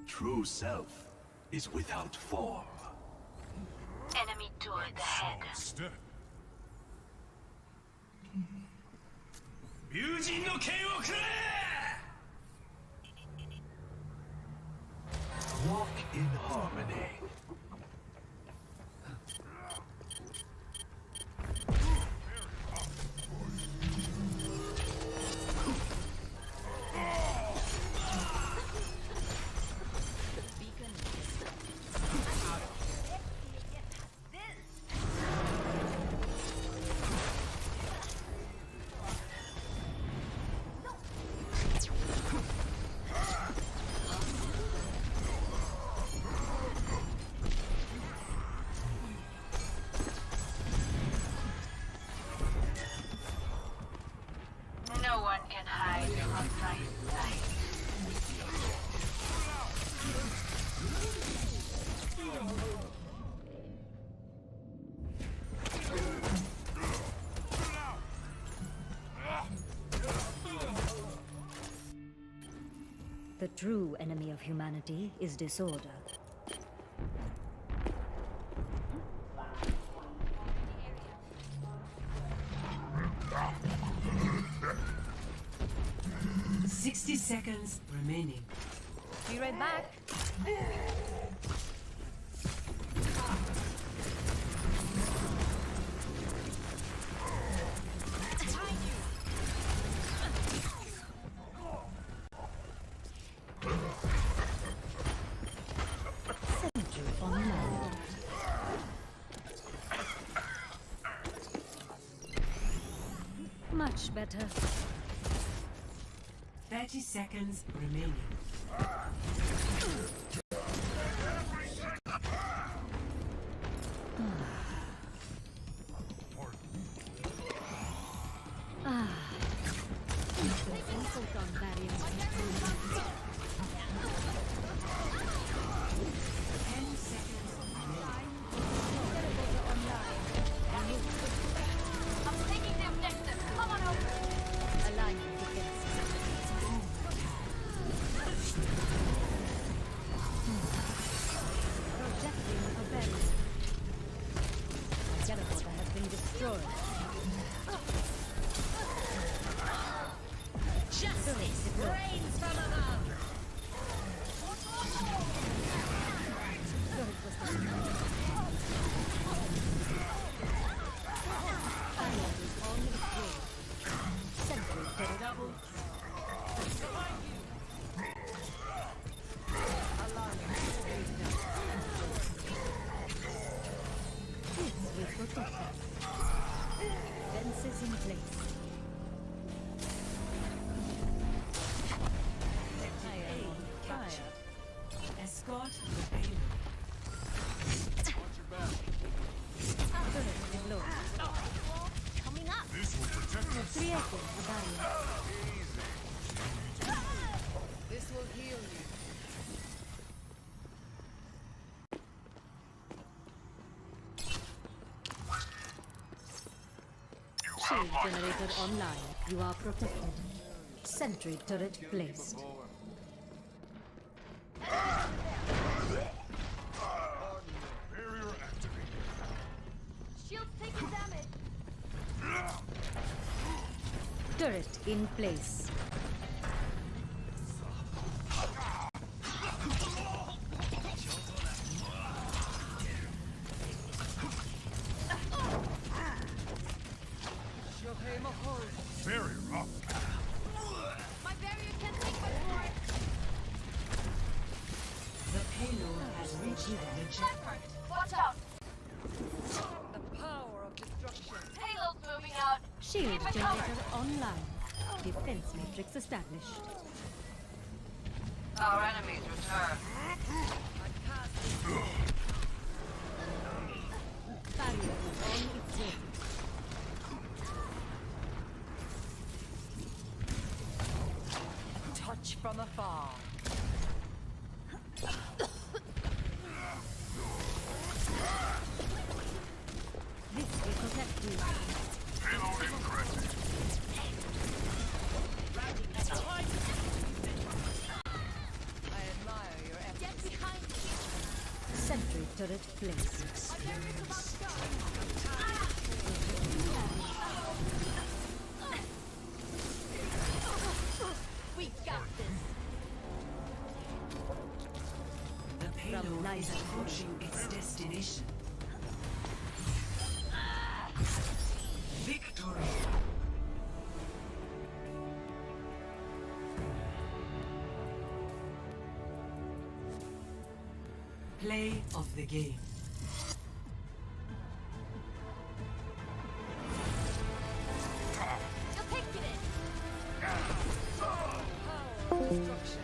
True self is without form. Enemy toward the head. Step. 友人の剣をくれ! Walk in harmony. No one can hide from my light. The true enemy of humanity is disorder. Seconds remaining. Be right back. Sentry online. Much better. 30 seconds remaining. I'm taking the objective. Come on over. Alignment defense. Projecting a barrier. Teleporter has been destroyed. Justice reigns from above. Turret was destroyed. Fire is on its way. Sentry turret double. This will protect us. Fences in place. Fire on fire. Escort the payload. Turret deployed. Coming up. This will protect us. Creating a barrier. This will heal you. Shield generator online. You are protected. Sentry turret placed. Barrier activated. Shield taking damage. Turret in place. Barrier up. My barrier can't take much more. The payload has reached the Shepard, watch out. The power of destruction. Payload's moving out. Shield Keep it generator online. Defense matrix established. Our enemies return. Barrier is on its way. Touch from afar. This will protect you. Payload encrypted. I admire your efforts. Sentry turret placed. We got this. The payload is Nice. approaching its destination. Victory! Play of the game. Depicted it. Power of destruction.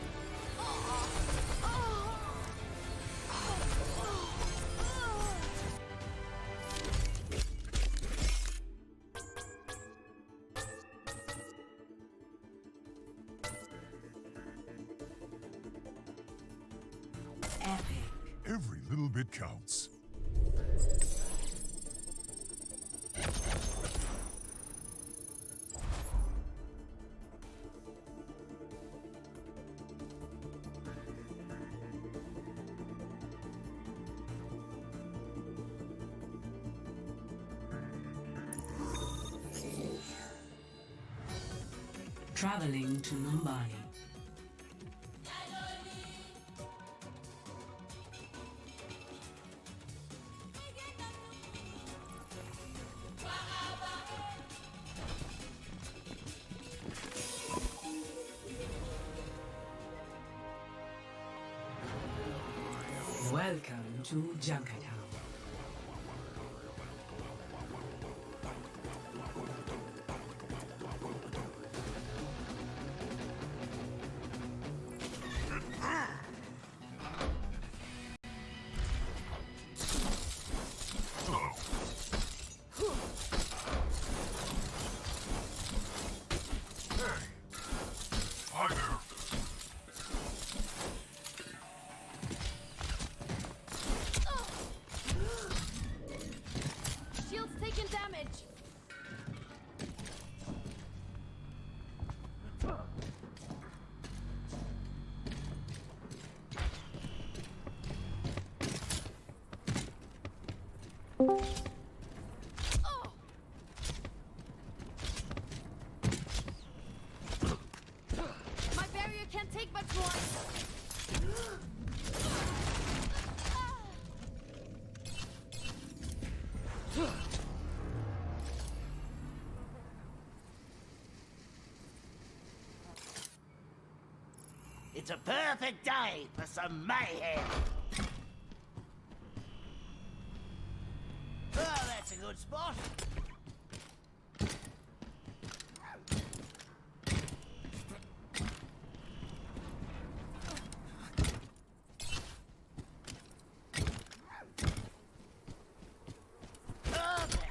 Epic. Every little bit counts. Traveling to Mumbai. Welcome to Junkertown. Hi there. Shield's taking damage. My barrier can't take much more. It's a perfect day for some mayhem. Oh, that's a good spot. Perfect.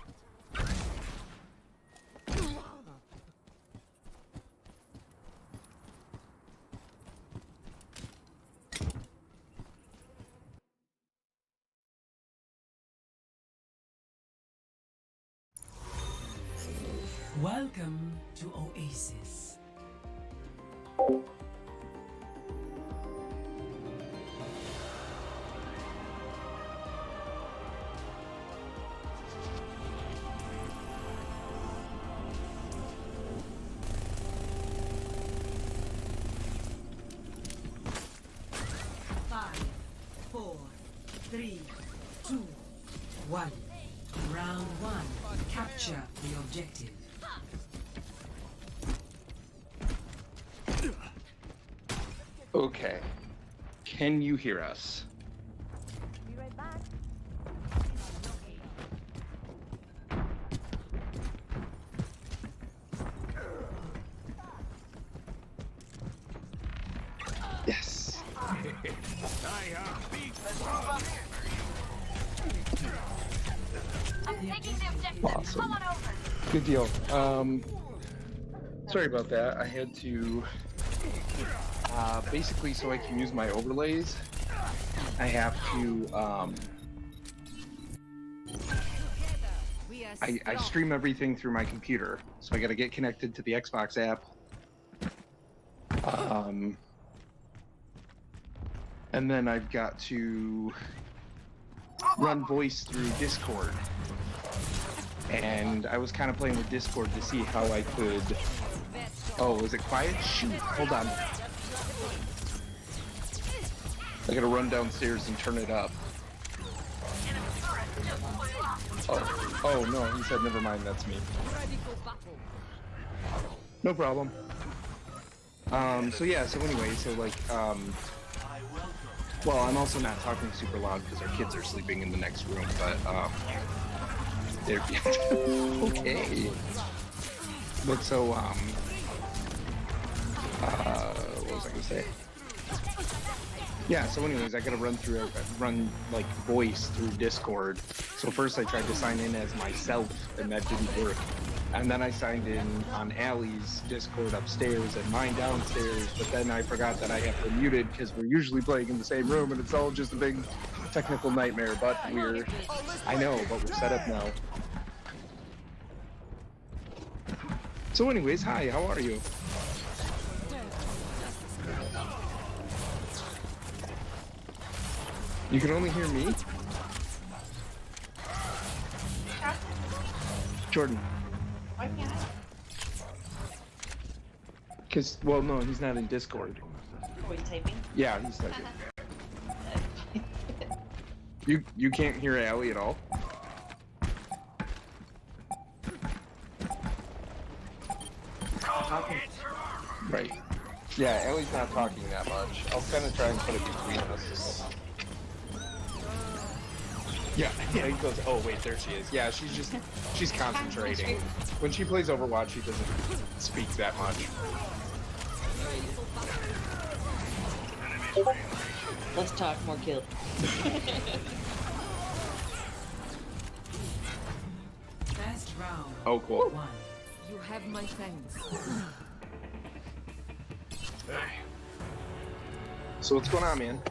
Welcome to Oasis. Five, four, three, two, one. Round one. Capture the objective. Okay. Can you hear us? Be right back. Yes. I'm taking the objective. Awesome. Come on over. Good deal. Sorry about that. I had to basically, so I can use my overlays, I have to We are I stream everything through my computer, so I got to get connected to the Xbox app. And then I've got to run voice through Discord. And I was kind of playing with Discord to see how I could... Oh, was it quiet? Shoot, hold on. I gotta run downstairs and turn it up. Oh no, he said never mind, that's me. No problem. So yeah, so anyway, so like, well, I'm also not talking super loud because our kids are sleeping in the next room, but, they're, okay. But so, what was I gonna say? Yeah, so anyways, I gotta run like voice through Discord. So first I tried to sign in as myself, and that didn't work. And then I signed in on Allie's Discord upstairs and mine downstairs, but then I forgot that I have her muted because we're usually playing in the same room, and it's all just a big technical nightmare, but I know, but we're set up now. So anyways, hi, how are you? You can only hear me? Jordan. Why can't I? Because, well, no, he's not in Discord. Oh, he's typing? Yeah, he's typing. You can't hear Allie at all? Right. Yeah, Allie's not talking that much. I'll kind of try and put it between us. Yeah, he goes, oh wait, there she is. Yeah, she's concentrating. When she plays Overwatch, she doesn't speak that much. Let's talk more kill. First round. Oh, cool. One. You have my thanks. So what's going on, man?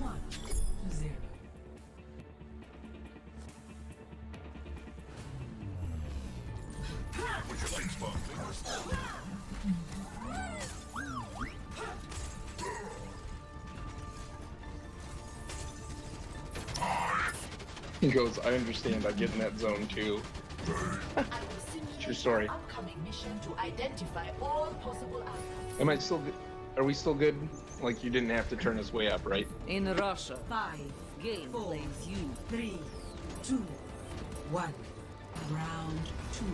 1-0. With your baseball fingers. He goes, I understand, I get in that zone too. True story. Upcoming mission to identify all possible outcomes. Am I still good? Are we still good? Like, you didn't have to turn us way up, right? In Russia, 5, game 4, plays you. 3, 2, 1. Round 2.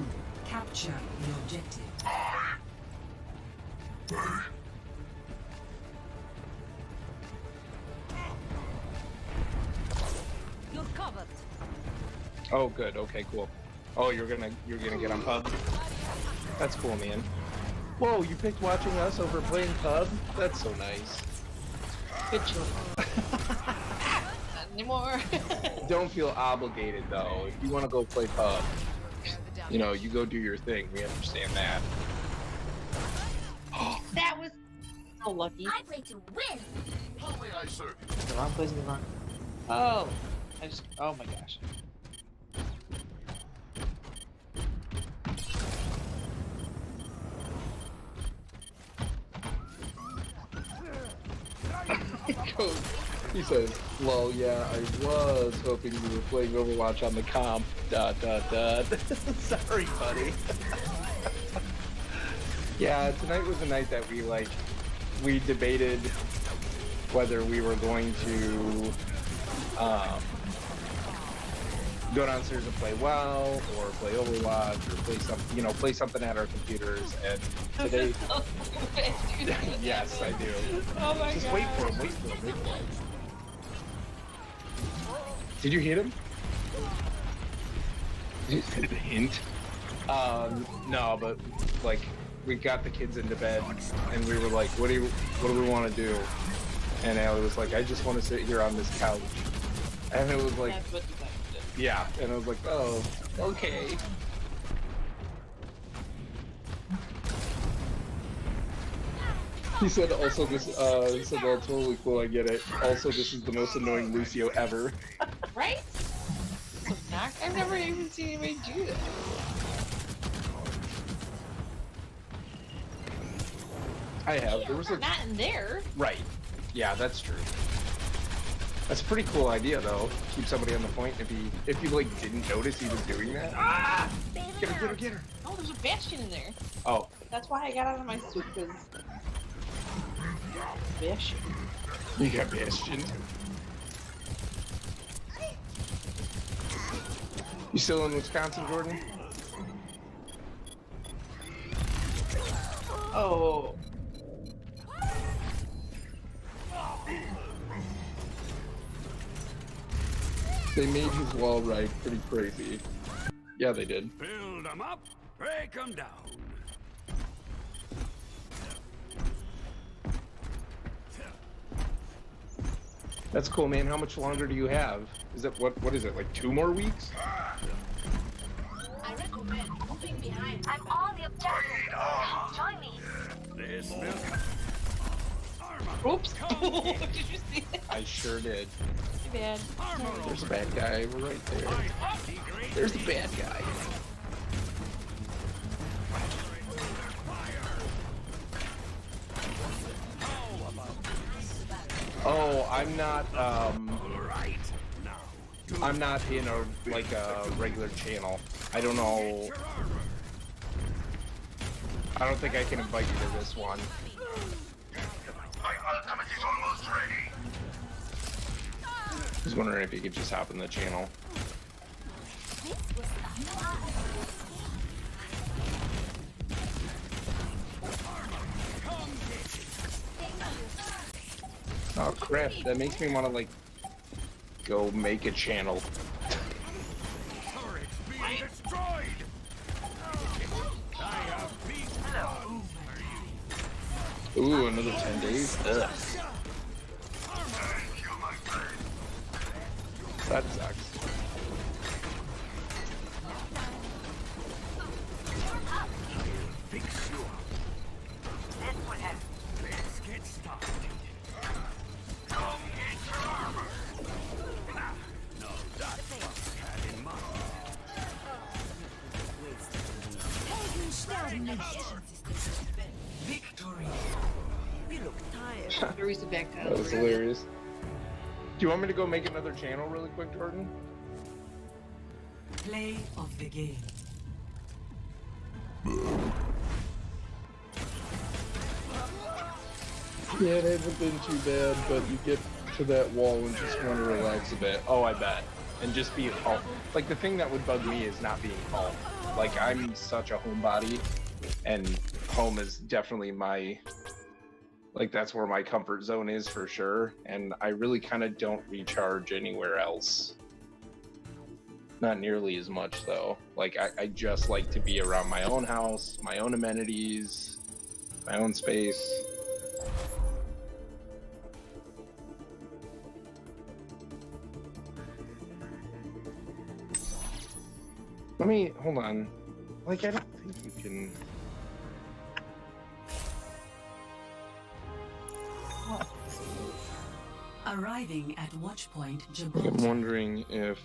Capture the objective. You're covered. Oh, good. Okay, cool. Oh, you're gonna get on pub. That's cool, man. Whoa, you picked watching us over playing pub? That's so nice. Good choice. Not anymore. Don't feel obligated though. If you want to go play pub, you know, you go do your thing. We understand that. That was so lucky. I play to win. How may I serve you? The wrong place in the wrong. Oh, oh my gosh. He says, lol, yeah, I was hoping you were playing Overwatch on the comp, ... Sorry, buddy. Yeah, tonight was a night that we debated whether we were going to, go downstairs and play WoW, or play Overwatch, or play something at our computers, and today... Yes, I do. Oh my Just god. wait for him. Did you hit him? Did you get a hint? No, but like we got the kids into bed and we were like, what do we want to do? And Allie was like, I just want to sit here on this couch. And it was like, That's what you guys did. yeah. And I was like, oh, okay. He said also this, he said, well, totally cool, I get it. Also, this is the most annoying Lucio ever. Right? I've never even seen anybody do that. I have. There was a... Not in there. Right. Yeah, that's true. That's a pretty cool idea, though. Keep somebody on the point. If you like didn't notice he was doing that. Ah! Get her! Get her! Oh, there's a bastion in there. Oh, That's why I got out of my suit, because... Bastion. you got bastion. You still in Wisconsin, Jordan? Oh. They made his wall ride pretty crazy. Yeah, they did. Build them up, break them down. That's cool, man. How much longer do you have? Is it what is it, like 2 more weeks? I recommend moving behind. I'm on the objective. Join me. This will Oops. Did you see that? I sure did. Too bad. There's a bad guy right there. There's the bad guy. Oh, I'm not I'm not in a a regular channel. I don't know. I don't think I can invite you to this one. My ultimate is almost ready. I was wondering if you could just hop in the channel. Oh crap, that makes me want to like go make a channel. turret being destroyed. I have beaten. Ooh, another 10 days? Ugh. That sucks. Fix you up. This will help. Let's get started. Come get your armor. Ah, no, that's what I had in mind. Victory. There is a back That was hilarious. Do you want me to go make another channel really quick, Jordan? Play of the game. Yeah, it hasn't been too bad, but you get to that wall and just want to relax a bit. Oh, I bet. And just be home. Like, the thing that would bug me is not being home. Like, I'm such a homebody, and home is definitely my... Like, that's where my comfort zone is for sure, and I really kind of don't recharge anywhere else. Not nearly as much, though. Like, I just like to be around my own house, my own amenities, my own space. Let me, hold on. Like, I don't think you can... Arriving at Watchpoint I'm Gibraltar. wondering if,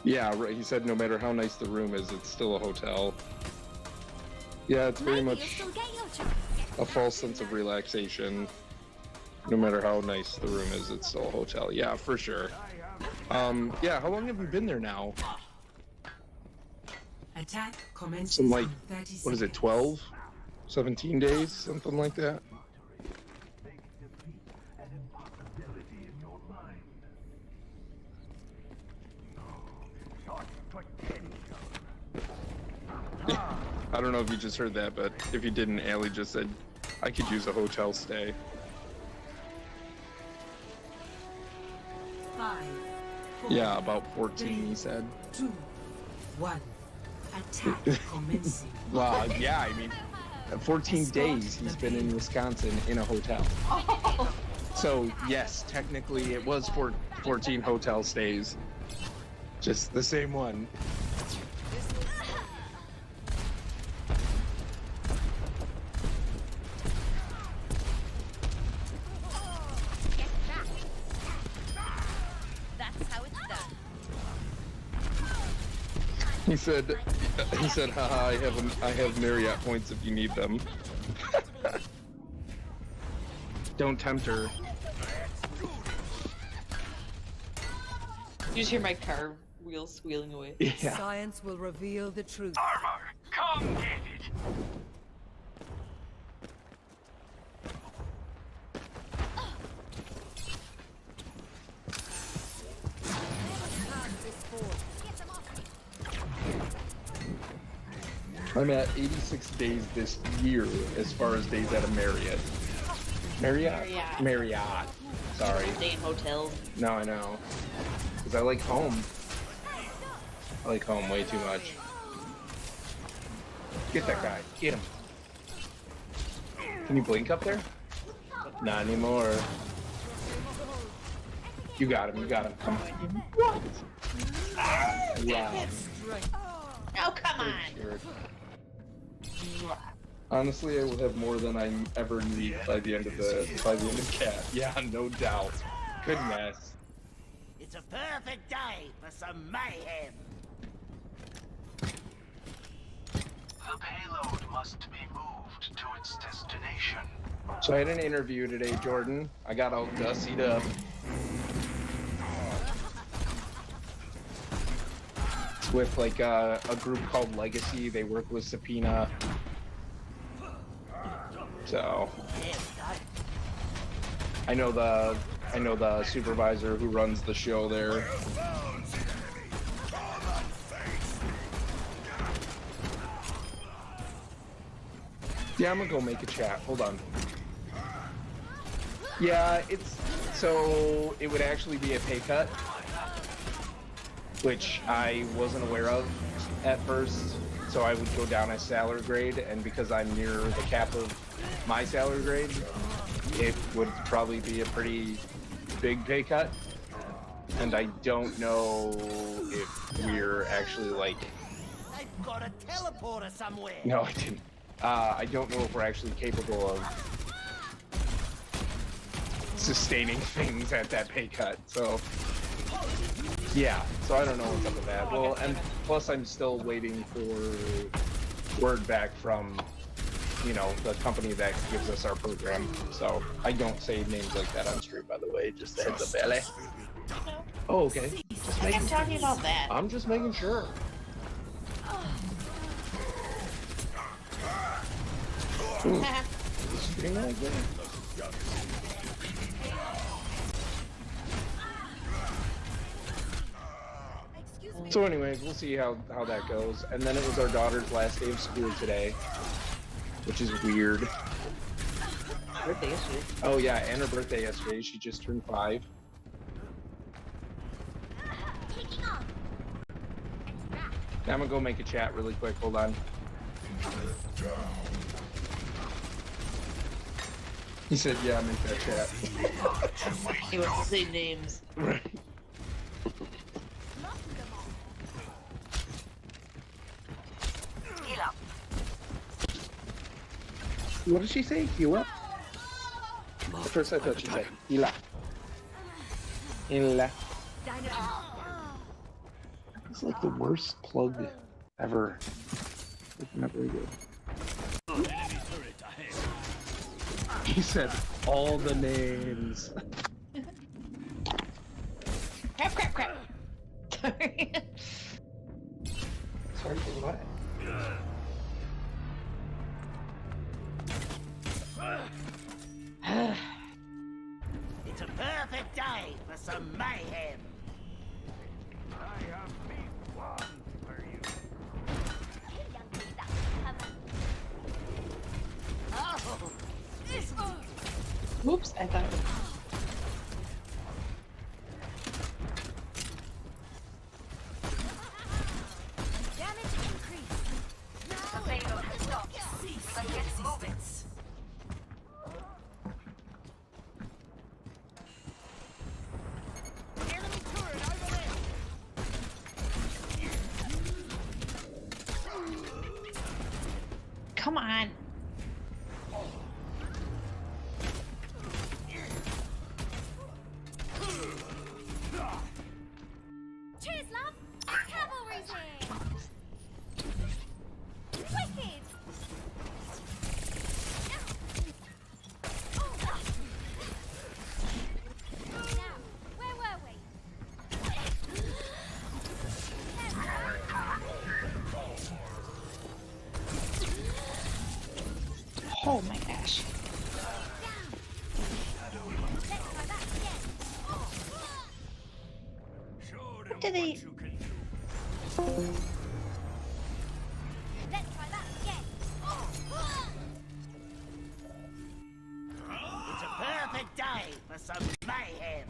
yeah, right, he said no matter how nice the room is, it's still a hotel. Yeah, it's very much a false sense of relaxation. No matter how nice the room is, it's still a hotel. Yeah, for sure. Yeah, how long have you been there now? Attack commences Some like, in 30 what is it, seconds. 12? 17 days? Something like that? I don't know if you just heard that, but if you didn't, Allie just said, I could use a hotel stay. 5, 4, Yeah, about 14, he said. 2, 1. Attack commencing. Well, yeah, I mean, 14 days he's been in Wisconsin in a hotel. So, yes, technically it was 14 hotel stays. Just the same one. That's how it's done. He said, haha, I have Marriott points if you need them. Don't tempt her. You just hear my car wheels squealing away. Yeah. Science will reveal the truth. Armor, come get it. I'm at 86 days this year as far as days at a Marriott. Marriott. Sorry. Stay in hotels. No, I know. Because I like home. I like home way too much. Get that guy. Get him. Can you blink up there? Not anymore. You got him. You got him. Come on. What? Yeah. Oh, come on. Honestly, I would have more than I ever need by the end of Cat. Yeah, no doubt. Goodness. It's a perfect day for some mayhem. The payload must be moved to its destination. So I had an interview today, Jordan. I got all gussied up. With like a group called Legacy. They work with Subpoena. So I know the supervisor who runs the show there. Yeah, I'm gonna go make a chat. Hold on. Yeah, so it would actually be a pay cut, which I wasn't aware of at first. So I would go down a salary grade, and because I'm near the cap of my salary grade, it would probably be a pretty big pay cut. And I don't know if we're actually like... They've got a teleporter somewhere. No, I didn't. I don't know if we're actually capable of sustaining things at that pay cut, so... Yeah, so I don't know what's up with that. Well, and plus I'm still waiting for word back from, you know, the company that gives us our program. So I don't say names like that on stream, by the way. Just a heads up, Ellie. Oh, okay. Just I'm talking about that. I'm just making sure. Ooh. Stream like that. So anyways, we'll see how that goes. And then it was our daughter's last day of school today, which is weird. Birthday yesterday. Oh yeah, and her birthday yesterday. She just turned 5. Now I'm gonna go make a chat really quick. Hold on. He said, yeah, make that chat. He wants to say names. Right. What did she say? Heal up? At first I thought she said heal up. Heal up. It's like the worst plug ever. It's not very good. He said all the names. Crap, crap, crap. Sorry. Sorry for what? It's a perfect day for some mayhem. I have big one for you. Whoops, I thought. Damage increase. The payload has stopped. But get moving. Enemy turret over there. Come on. Cheers, love. Cavalry's here. Wicked. Oh my gosh. Show them What do they? you can do. Let's try that again. It's a perfect day for some mayhem.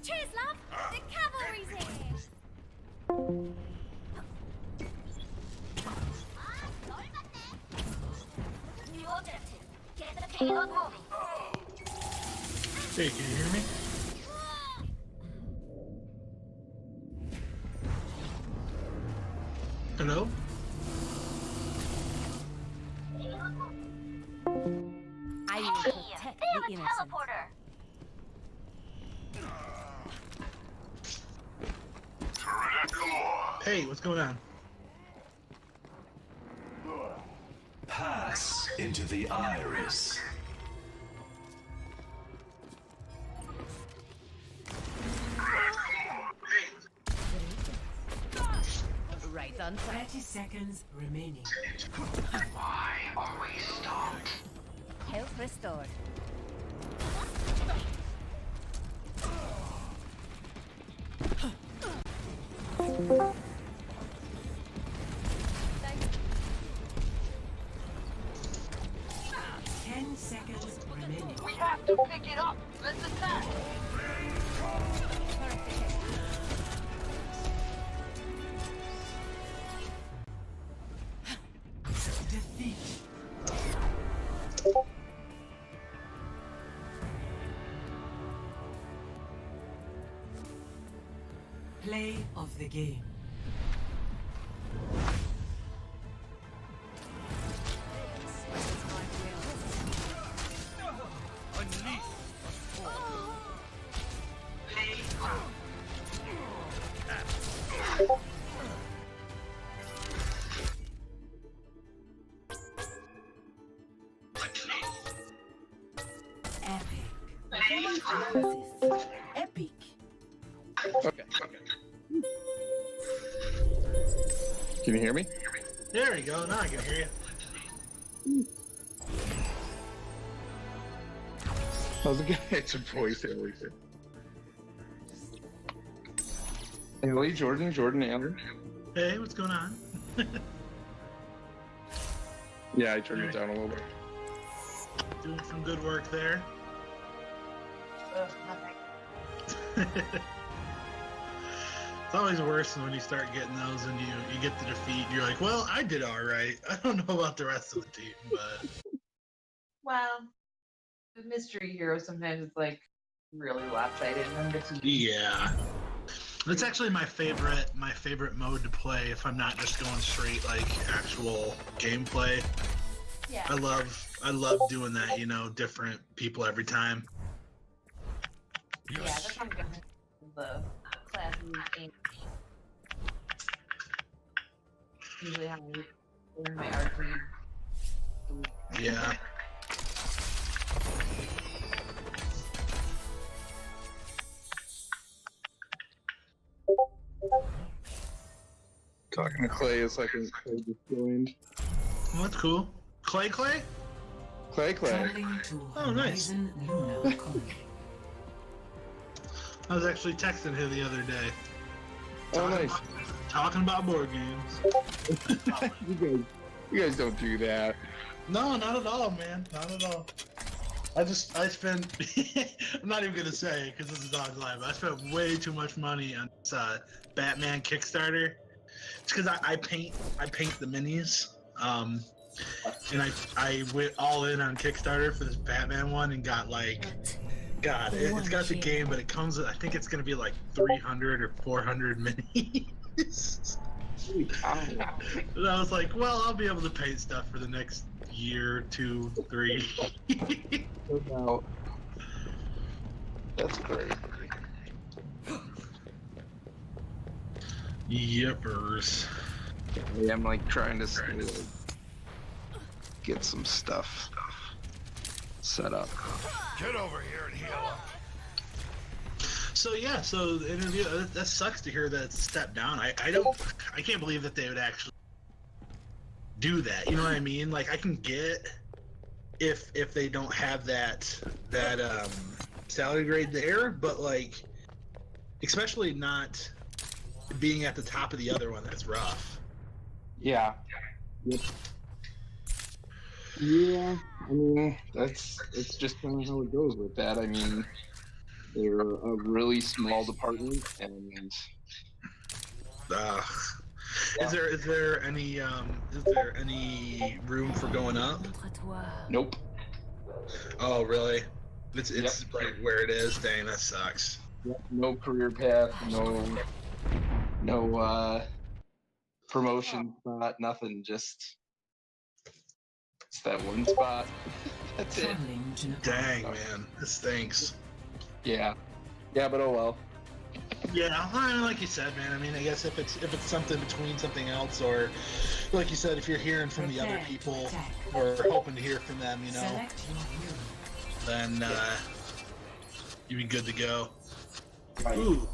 Cheers, love. The cavalry's here. New objective. Get the payload moving. Hey, can you hear me? Hello? I will protect the innocent. Teleporter. Hey, what's going on? Pass into the iris. Right on time. 30 seconds remaining. Why are we stopped? Health restored. Ten seconds remaining. We have to pick it up. Let's attack. Defeat. Play of the game. Unleash. Epic. Okay. Can you hear me? There we go. Now I can hear you. How's it going? It's your voice, Ellie. Ellie, Jordan, Ellie. Hey, what's going on? Yeah, I turned it down a little bit. Doing some good work there. It's always worse when you start getting those and you get the defeat. You're like, well, I did all right. I don't know about the rest of the team, but Well, the mystery hero sometimes is like really lopsided on the team. yeah, that's actually my favorite mode to play. If I'm not just going straight like actual gameplay, Yeah. I love doing that. You know, different people every time. Yeah, that's how I'm gonna the classes and usually how I learn my arcade. Yeah. Talking to Clay is like his Clay just joined. Well, that's cool. Clay. Clay. Traveling to Oh, nice. Horizon Luna Colony. I was actually texting him the other day. Oh, nice. Talking about board games. you guys don't do that. No, not at all, man. Not at all. I spent, I'm not even gonna say it because this is Dog's Live, but I spent way too much money on this Batman Kickstarter. It's because I paint the minis. And I went all in on Kickstarter for this Batman one and got like, God, it's got the game, but it comes with, I think it's gonna be like 300 or 400 minis. Ow. And I was like, well, I'll be able to paint stuff for the next year, 2, 3. No. That's great. Yippers. Yeah, I'm like trying to get some stuff set up. Get over here and heal up. So yeah, so the interview, that sucks to hear that it's a step down. I can't believe that they would actually do that. You know what I mean? Like I can get if they don't have that salary grade there, but like especially not being at the top of the other one, that's rough. Yeah. Yep. Yeah, I mean, it's just kind of how it goes with that. I mean, they're a really small department, and Yeah. Is there any room for going up? Nope. Oh really? It's right where it is. Dang, that sucks. Yep. No career path, no promotion spot, nothing. Just it's that one spot. That's it. Dang, man, this stinks. Yeah, but oh well. Yeah, I mean, like you said, man. I mean, I guess if it's something between something else, or like you said, if you're hearing from the other people or hoping to hear from them, you know, then you'd be good to go. Right. Ooh,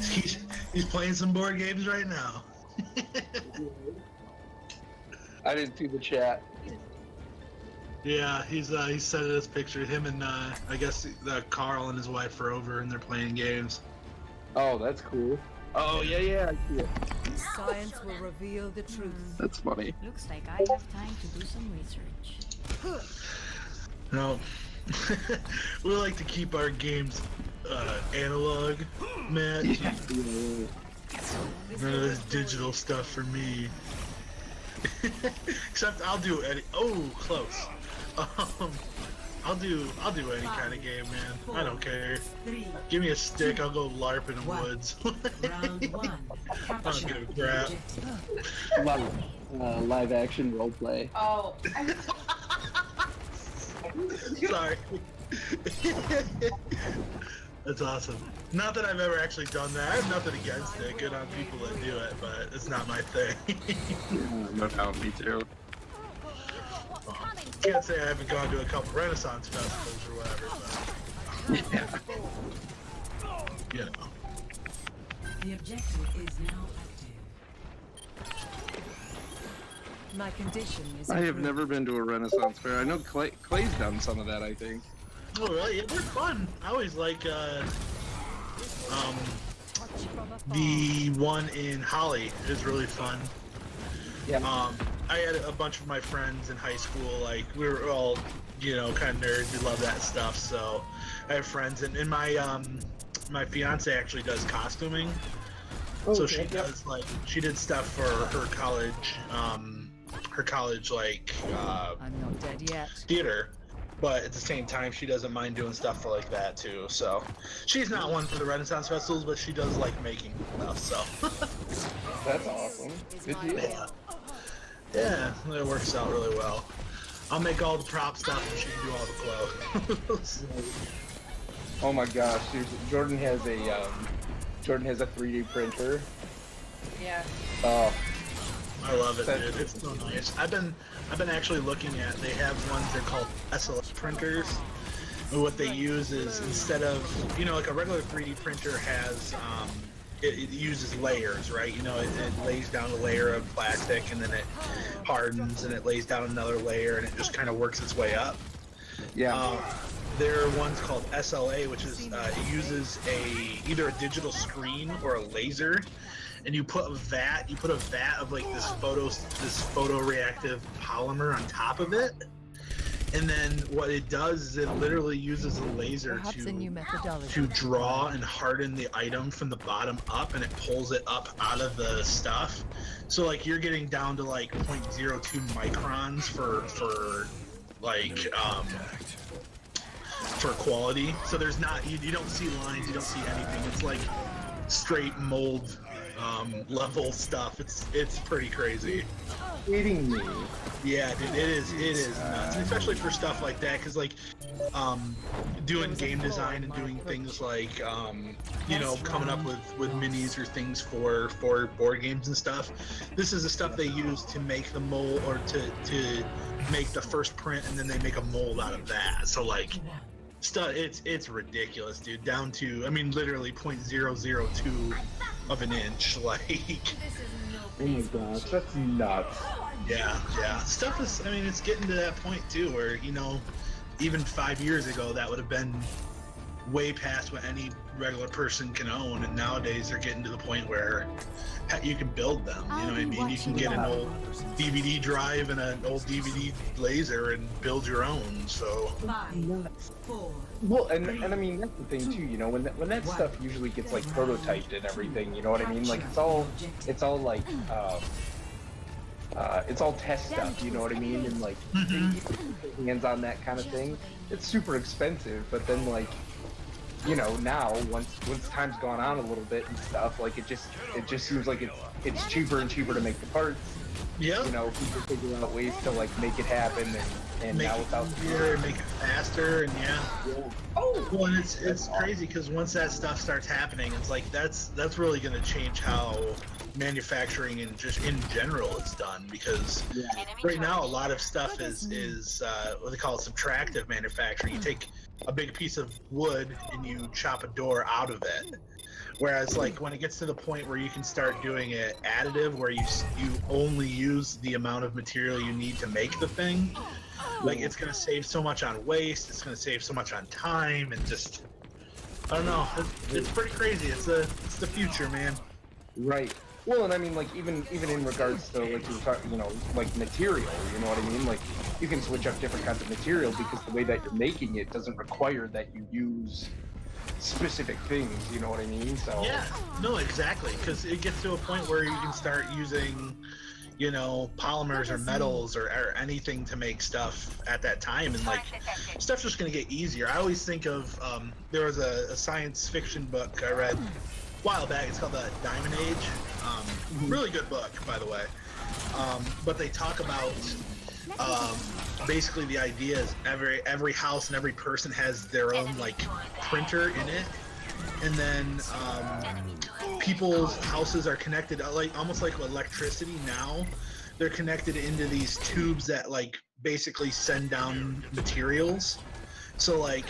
he's playing some board games right now. I didn't see the chat. Yeah, he's sent us picture. Him and I guess Carl and his wife are over and they're playing games. Oh, that's cool. Oh yeah, I see it. Science will reveal the truth. That's funny. Looks like I have time to do some research. No, we like to keep our games analog, Matt. Yeah. None of this digital stuff for me. Except I'll do any. Oh, close. I'll do any kind of game, man. I don't care. Give me a stick, I'll go LARP in the woods. Round 1. I don't give a crap. Live action roleplay. Oh. Sorry. That's awesome. Not that I've ever actually done that. I have nothing against it. Good on people that do it, but it's not my thing. No doubt, me too. Can't say I haven't gone to a couple Renaissance festivals or whatever, but you know. The objective is now active. My condition is. I have never been to a Renaissance fair. I know Clay's done some of that, I think. Oh really? Yeah, they're fun. I always like the one in Holly is really fun. Yeah. I had a bunch of my friends in high school, like we were all, you know, kind of nerds. We love that stuff. So I have friends, and my my fiance actually does costuming. So she does she did stuff for her college like I'm not dead yet. theater. But at the same time, she doesn't mind doing stuff for like that too. So she's not one for the Renaissance festivals, but she does like making stuff. So That's awesome. Good deal. yeah, it works out really well. I'll make all the prop stuff, and she can do all the clothes. Oh my gosh, Jordan has a 3D printer. Yeah. Oh, I love it, dude. It's so nice. I've been actually looking at. They have ones they're called SLS printers. And what they use is instead of like a regular 3D printer has it uses layers, right? It lays down a layer of plastic and then it hardens and it lays down another layer and it just kind of works its way up. yeah. There are ones called SLA, which is it uses either a digital screen or a laser, and you put a vat of like this photoreactive polymer on top of it, and then what it does is it literally uses a laser to draw and harden the item from the bottom up, and it pulls it up out of the stuff. So like you're getting down to like 0.02 microns for quality. So there's not you don't see lines, you don't see anything. It's like straight mold level stuff. It's pretty crazy. Kidding me. Yeah, dude, it is nuts, and especially for stuff like that, because like doing game design and doing things like you know, coming up with minis or things for board games and stuff. This is the stuff they use to make the mold, or to make the first print, and then they make a mold out of that. So like stuff, it's ridiculous, dude, down to, I mean, literally 0.002 of an inch. Like, Oh my gosh, that's nuts. yeah, stuff is, I mean, it's getting to that point too where, you know, even 5 years ago that would have been way past what any regular person can own, and nowadays they're getting to the point where you can build them. You know what I mean? You can get an old DVD drive and an old DVD laser and build your own. So 5, 4. Well, and I mean, that's the thing too, you know, when that stuff usually gets like prototyped and everything, you know what I mean? Like it's all like it's all test stuff, you know what I mean? And like hands on that kind of thing, it's super expensive. But then like, you know, now once time's gone on a little bit and stuff, like it just seems like it's cheaper and cheaper to make the parts. yeah, You know, people figure out ways to like make it happen, and make now it without easier, make it faster, and yeah. Oh, Well, and it's crazy because once that stuff starts happening, it's like that's really going to change how manufacturing and just in general is done, because right now a lot of stuff is what they call subtractive manufacturing. You take a big piece of wood and you chop a door out of it, whereas like when it gets to the point where you can start doing it additive, where you only use the amount of material you need to make the thing, like it's going to save so much on waste, it's going to save so much on time, and just, I don't know, it's pretty crazy. It's the future, man. right. Well, and I mean, like even in regards to like you were talking, you know, like material, you know what I mean? Like you can switch up different kinds of material because the way that you're making it doesn't require that you use specific things, you know what I mean? So Yeah, no, exactly, because it gets to a point where you can start using, you know, polymers or metals or anything to make stuff at that time, and like stuff's just gonna get easier. I always think of there was a science fiction book I read a while back. It's called The Diamond Age. Really good book, by the way. But they talk about basically the idea is every house and every person has their own like printer in it, and then people's houses are connected like almost like electricity now. They're connected into these tubes that like basically send down materials. So like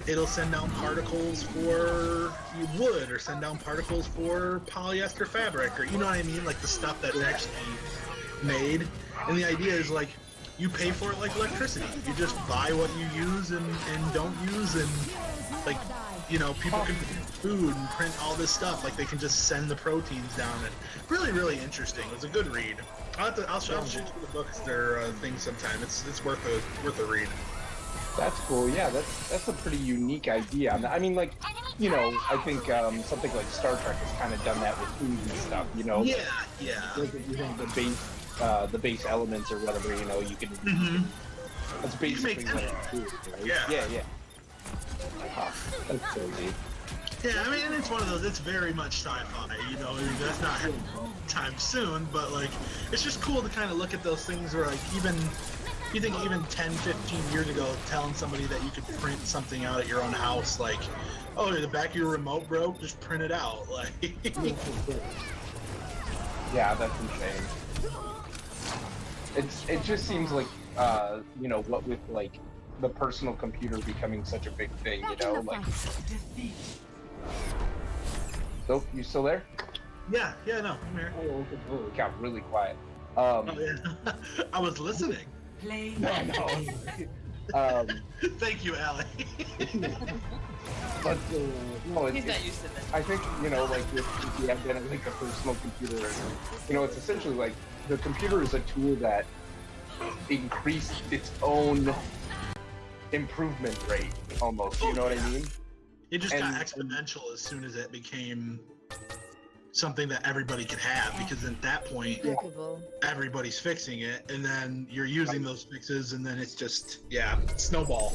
it'll send down particles for wood, or send down particles for polyester fabric, or you know what I mean, like the stuff that's actually made. And the idea is like you pay for it like electricity. You just buy what you use and don't use, and like, you know, people can print food and print all this stuff. Like they can just send the proteins down. And really interesting. It was a good read. I'll shoot you the books, their things sometime. It's worth a read. that's cool. Yeah, that's a pretty unique idea. I mean, like, you know, I think something like Star Trek has kind of done that with food and stuff. You know, Yeah. like if you have the base elements or whatever, you know, you can. That's basically what it is, right? Yeah. Oh, that's crazy. Yeah, I mean, and it's one of those, it's very much sci-fi, you know, I mean, that's not happening time soon, but like, it's just cool to kind of look at those things where like you think even 10, 15 years ago, telling somebody that you could print something out at your own house, like, oh, the back of your remote broke, just print it out, like. Yeah, that's insane. It just seems like, you know, what with like the personal computer becoming such a big thing, you know, like. So, you still there? Yeah, no, I'm here. Oh, it got really quiet. Oh, yeah. I was listening. Play Thank you, Allie. But no, He's not used to this. I think, you know, like with the advent of like a personal computer, you know, it's essentially like the computer is a tool that increased its own improvement rate, almost. You know what I mean? It just got exponential as soon as it became something that everybody could have, because at that point, everybody's fixing it, and then you're using those fixes, and then it's just, snowball.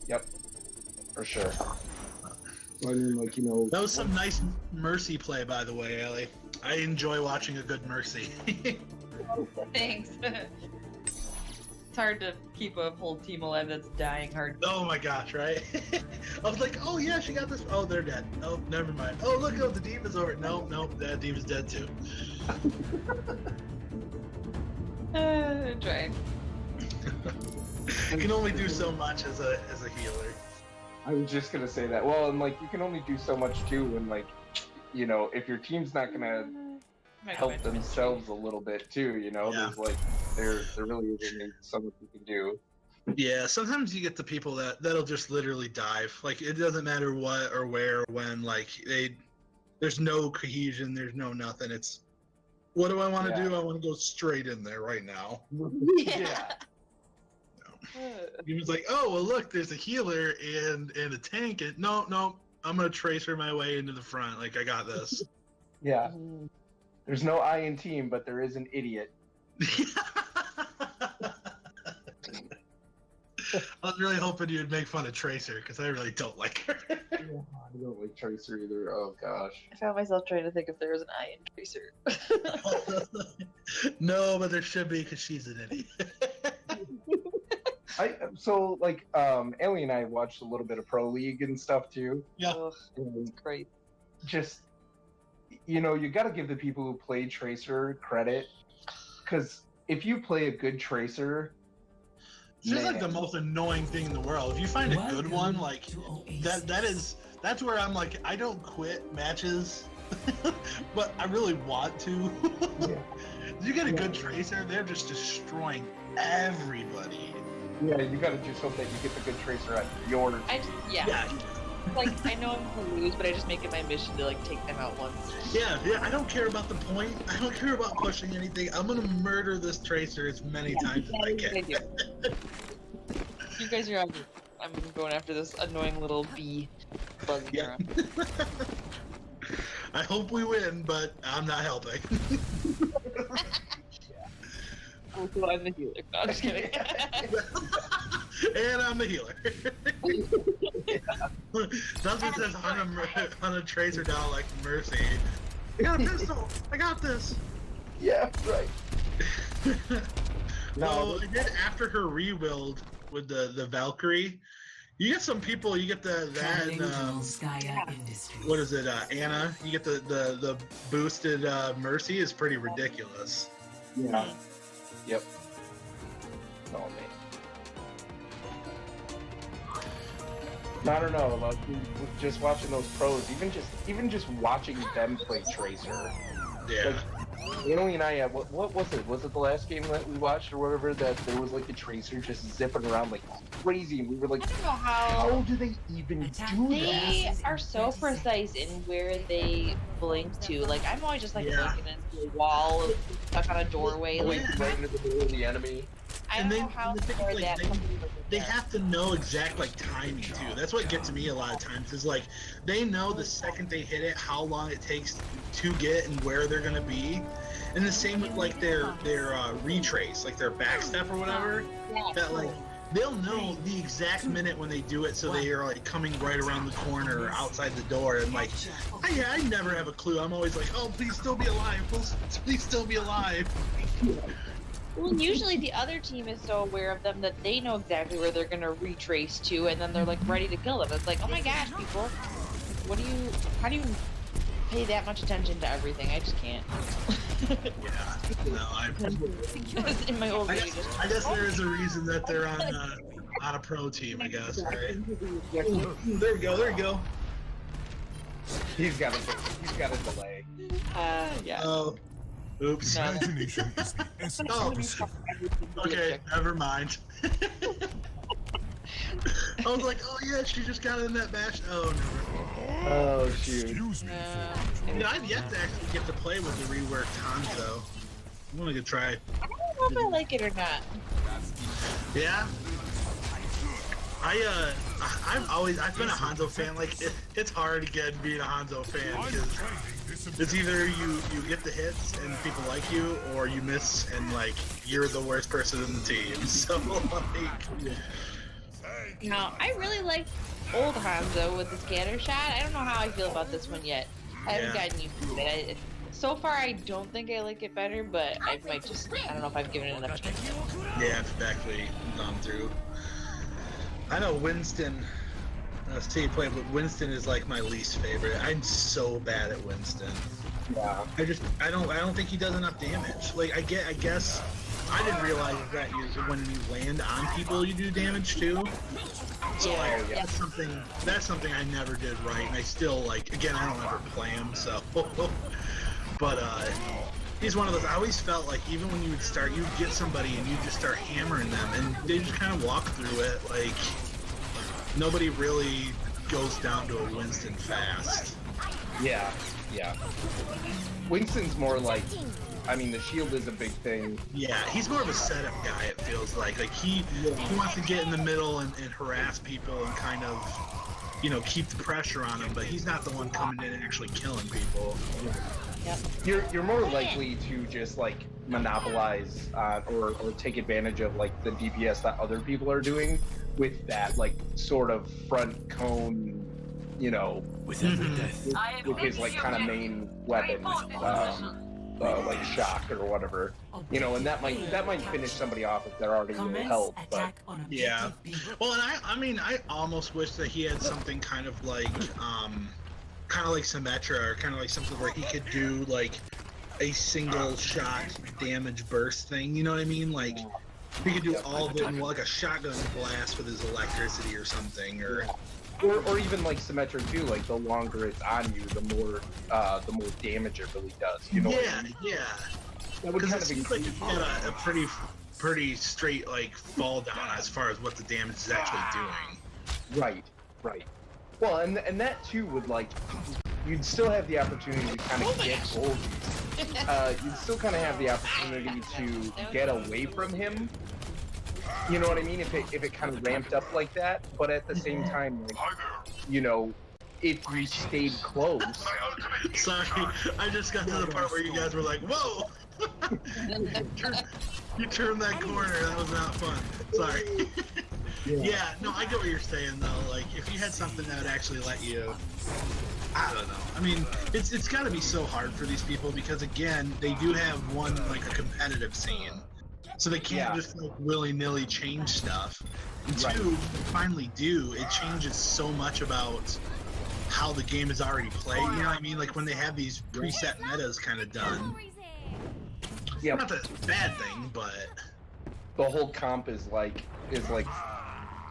Yep, for sure. I mean, like, you know... That was some nice Mercy play, by the way, Ellie. I enjoy watching a good Mercy. Thanks. It's hard to keep a whole team alive that's dying hard. Oh my gosh, right? I was like, oh yeah, she got this. Oh, they're dead. Oh, never mind. Oh, look, the D.Va's over. No, that D.Va's dead too. Trying. You can only do so much as a healer. I was just gonna say that. Well, and like you can only do so much too when like, you know, if your team's not gonna help themselves a little bit too, you know, there's like there really isn't so much you can do. Yeah, sometimes you get the people that'll just literally dive. Like it doesn't matter what or where or when. Like there's no cohesion. There's no nothing. It's what do I want to do? I want to go straight in there right now. Yeah. He was like, oh well, look, there's a healer and a tank. And no, I'm gonna tracer my way into the front. Like I got this. Yeah. There's no I in team, but there is an idiot. I was really hoping you'd make fun of Tracer because I really don't like her. I don't like Tracer either. Oh gosh. I found myself trying to think if there was an I in Tracer. No, but there should be because she's an idiot. So like Ellie and I watched a little bit of Pro League and stuff too. Yeah. Great. Just you know, you got to give the people who play Tracer credit, because if you play a good Tracer, it's just like the most annoying thing in the world. If you find a good one, like that's where I'm like, I don't quit matches, but I really want to. You get a good Tracer, they're just destroying everybody. Yeah, you gotta just hope that you get the good Tracer at yours. Yeah. Like, I know I'm gonna lose, but I just make it my mission to, like, take them out once. Yeah, I don't care about the point. I don't care about pushing anything. I'm gonna murder this Tracer as many times as I can. You guys are on. I'm going after this annoying little bee buzzing around. I hope we win, but I'm not helping. Also, I'm the healer. No, I'm just kidding. And I'm the healer. Nothing says hunt a Tracer down like Mercy. I got a pistol! I got this! Yeah, right. No, I did after her rebuild with the Valkyrie. You get some people, you get that what is it, Anna? You get the boosted Mercy is pretty ridiculous. Yeah. Yep. Oh man. I don't know, like just watching those pros, even just watching them play Tracer. Yeah. Like, Alien and I, what was it? Was it the last game that we watched or whatever that there was like a Tracer just zipping around like crazy, and we were like, I don't know how do they even do that? They are so precise in where they blink to. Like, I'm always just like looking into a wall, stuck on a doorway, like right into the middle of the enemy. I don't know how they have to know exact like timing too. That's what gets me a lot of times. Is like they know the second they hit it, how long it takes to get and where they're gonna be. And the same with like their retrace, like their backstep or whatever. That like they'll know the exact minute when they do it, so they are like coming right around the corner or outside the door. And like, I never have a clue. I'm always like, oh, please still be alive. Please still be alive. Well, usually the other team is so aware of them that they know exactly where they're gonna retrace to, and then they're like ready to kill them. It's like, oh my gosh, people, how do you pay that much attention to everything? I just can't. Yeah, no, in my old I guess there is a reason that they're on a pro team. I guess, right? There we go. He's got a delay. Yeah. Oh. Oops. No. Imagination is the essence of Okay, never mind. I was like, oh yeah, she just got in that bash. Oh, never. Oh shoot. Excuse me. I've yet to actually get to play with the reworked Hanzo. I'm gonna go try. I don't know if I like it or not. Yeah. I've been a Hanzo fan. Like it's hard again being a Hanzo fan because it's either you get the hits and people like you, or you miss and like you're the worst person in the team. So like, No, I really like old Hanzo with the scatter shot. I don't know how I feel about this one yet. I haven't gotten used to it. So far, I don't think I like it better, but I might just, I don't know if I've given it enough chance. Yeah, I've actually gone through. I know Winston. See you play, but Winston is like my least favorite. I'm so bad at Winston. Yeah. I don't think he does enough damage. Like I guess I didn't realize that when you land on people you do damage too. So like that's something I never did right, and I still like again I don't ever play him so. But he's one of those. I always felt like even when you would start, you'd get somebody and you just start hammering them, and they just kind of walk through it like. Nobody really goes down to a Winston fast. Yeah. Winston's more like, I mean, the shield is a big thing. Yeah, he's more of a setup guy, it feels like. Like, he wants to get in the middle and harass people and kind of, you know, keep the pressure on them, but he's not the one coming in and actually killing people. Yep. You're more likely to just, like, monopolize or take advantage of, like, the DPS that other people are doing. With that, like, sort of front cone, you know, With every death. with his, like, kind of main weapon, like shock or whatever, you know, and that might finish somebody off if they're already low health, but yeah. Well, and I mean, I almost wish that he had something kind of like Symmetra, or kind of like something where he could do like a single shot damage burst thing. You know what I mean? Like. He could do all of it in like a shotgun blast with his electricity or something, or even like Symmetra too. Like the longer it's on you, the more damage it really does. You know? Yeah, yeah. That would kind it of seems like you've got a pretty straight like fall down as far as what the damage is actually doing. Right. Well, and that too would like you'd still have the opportunity to kind of get gold. You'd still kind of have the opportunity to get away from him. You know what I mean? If it kind of ramped up like that, but at the same time, like, you know, if you stayed close. Sorry, I just got to the part where you guys were like, "Whoa!" you turned that corner. That was not fun. Sorry. Yeah, no, I get what you're saying though. Like, if you had something that would actually let you, I don't know. I mean, it's got to be so hard for these people because again, they do have one like a competitive scene, so they can't just like willy-nilly change stuff. And two, when they finally do, it changes so much about how the game is already played. You know what I mean? Like when they have these preset metas kind of done. Yeah, not that it's a bad thing, but the whole comp is like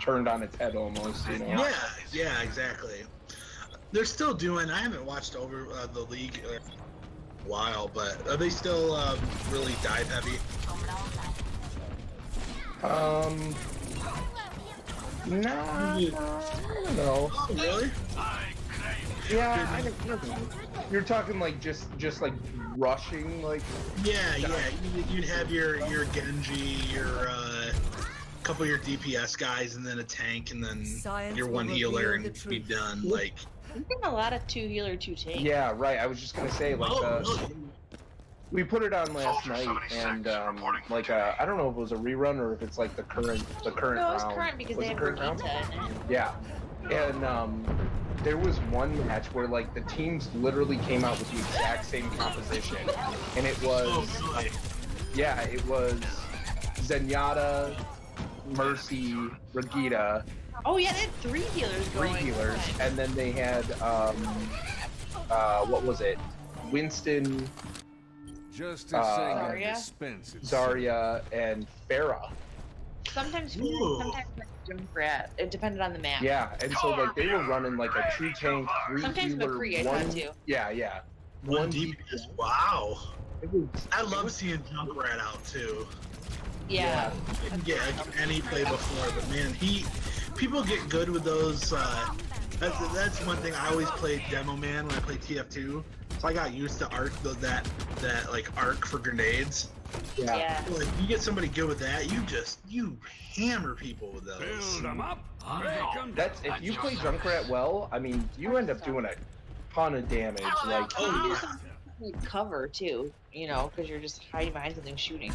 turned on its head almost, you know? Yeah, exactly. They're still doing. I haven't watched over the league in a while, but are they still really dive heavy? Nah, I don't know. Oh, really? Yeah, I don't know. You're talking like just like rushing, like. Yeah. You'd have your Genji, your couple of your DPS guys, and then a tank, and then your one healer, and be done. Like. There's been a lot of 2 healer, 2 tank. Yeah, right. I was just gonna say like we put it on last night, and like I don't know if it was a rerun or if it's like the current No, it's round. current because they have current Brigitte round? in it. Yeah, and there was one match where like the teams literally came out with the exact same composition, and it was it was Zenyatta, Mercy, Brigitte. Oh yeah, they had 3 healers going. 3 healers, and then they had what was it? Winston, Zarya, and Pharah. Sometimes Junkrat. It depended on the map. Yeah, and so like they were running like a 2 tank, 3 Sometimes healer, McCree, I 1. thought too. Yeah. 1 DPS. Wow. I love seeing Junkrat out too. Yeah. I didn't get any play before, but man, people get good with those. That's one thing. I always played Demo Man when I played TF2, so I got used to that like arc for grenades. Yeah. Like you get somebody good with that, you hammer people with those. Build them up. That's if you play Junkrat well. I mean, you end up doing a ton of damage. Like cover too, you know, because you're just hiding behind something shooting.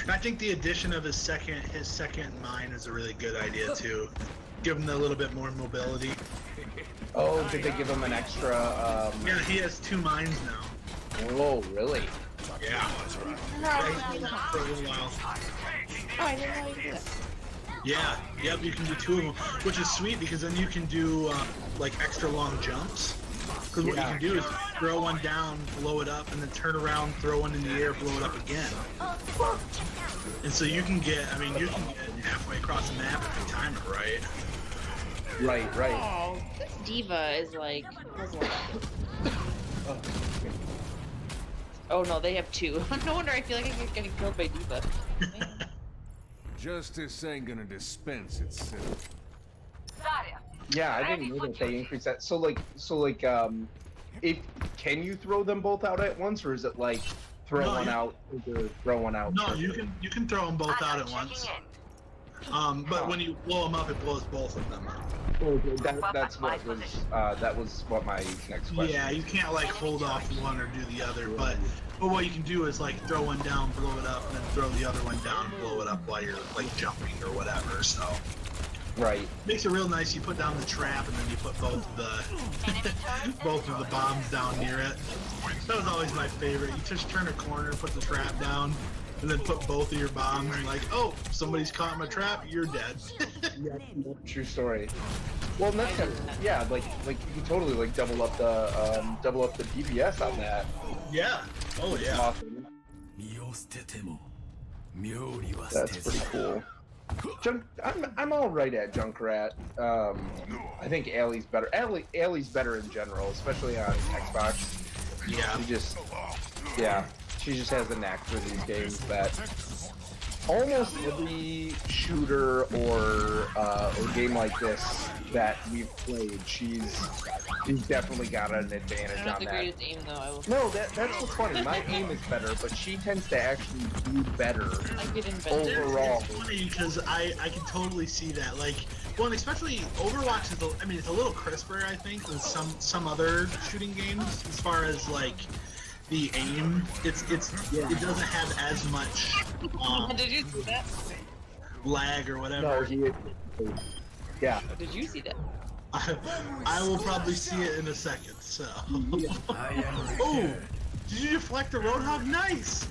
And I think the addition of his second mine is a really good idea too. Give him a little bit more mobility. Oh, did they give him an extra? Yeah, he has 2 mines now. Oh, really? Yeah. Oh, For a little while. I didn't know you could do that. Yeah, yep, you can do 2 of them, which is sweet because then you can do like extra long jumps. Because what you can do is throw one down, blow it up, and then turn around, throw one in the air, blow it up again. And so you can get, I mean, you can get halfway across the map if you time it right. Right. Oh, this diva is like. Oh no, they have 2. No wonder I feel like I keep getting killed by diva. Justice ain't gonna dispense itself. Yeah, I didn't know that they increased that. So like, if can you throw them both out at once, or is it like throw one out, throw one out? No, you can throw them both out at once. But when you blow them up, it blows both of them up. That's what was that was what my next question. Yeah, you can't like hold off one or do the other, but what you can do is like throw one down, blow it up, and then throw the other one down, blow it up while you're like jumping or whatever. So right, makes it real nice. You put down the trap, and then you put both of the bombs down near it. That was always my favorite. You just turn a corner, put the trap down, and then put both of your bombs. And like, oh, somebody's caught my trap. You're dead. Yeah, true story. Well, that's kind of, yeah, like you can totally like double up the DPS on that. Yeah. Oh yeah. Awesome. That's pretty cool. I'm all right at Junkrat. I think Allie's better. Allie's better in general, especially on Xbox. Yeah. She just has a knack for these games that almost every shooter or game like this that we've played, she's definitely got an advantage on the that. greatest aim though. I will. No, that's what's funny. My aim is better, but she tends to actually do better overall. It's funny because I can totally see that. Like, well, and especially Overwatch is, I mean, it's a little crisper, I think, than some other shooting games as far as like the aim. It doesn't have as much Did you see that? lag or whatever. No, yeah. Did you see that? I will probably see it in a second. So. Oh, did you deflect the Roadhog? Nice.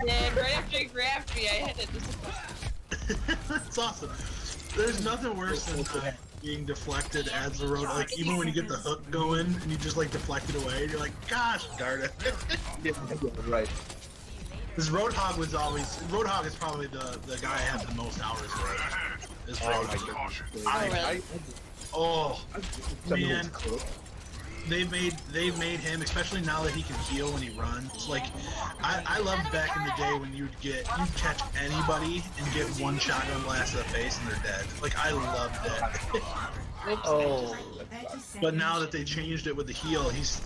Yeah, right after you grabbed me, I hit it. That's awesome. There's nothing worse than being deflected as a road. Like even when you get the hook going and you just like deflect it away, you're like, gosh darn it. Yeah, right. This Roadhog is probably the guy I have the most hours with. Oh man, they've made him, especially now that he can heal when he runs. Like I loved back in the day when you'd catch anybody and get one shotgun blast to the face and they're dead. Like I loved it. Oh. But now that they changed it with the heal, he's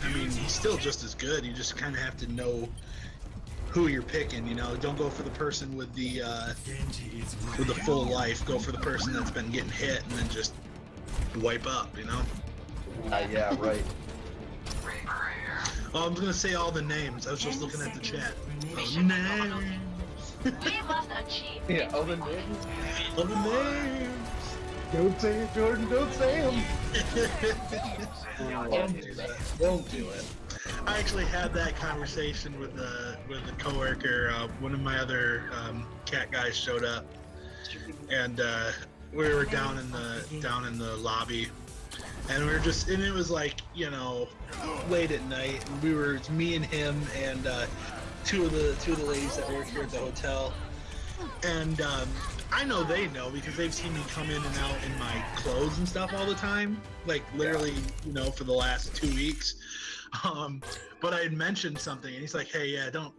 still just as good. You just kind of have to know who you're picking, you know. Don't go for the person with the full life. Go for the person that's been getting hit and then just wipe up, you know. Yeah, right. Oh, I'm gonna say all the names. I was just looking at the chat. Names. Yeah, all the names. All the names. Don't say it, Jordan. Don't say them. Don't do it. I actually had that conversation with a coworker. One of my other cat guys showed up, and we were down in the lobby, and we were just, and it was like, you know, late at night, and it's me and him and two of the ladies that work here at the hotel, and I know they know because they've seen me come in and out in my clothes and stuff all the time, like literally, you know, for the last 2 weeks. But I had mentioned something, and he's like, "Hey, yeah, don't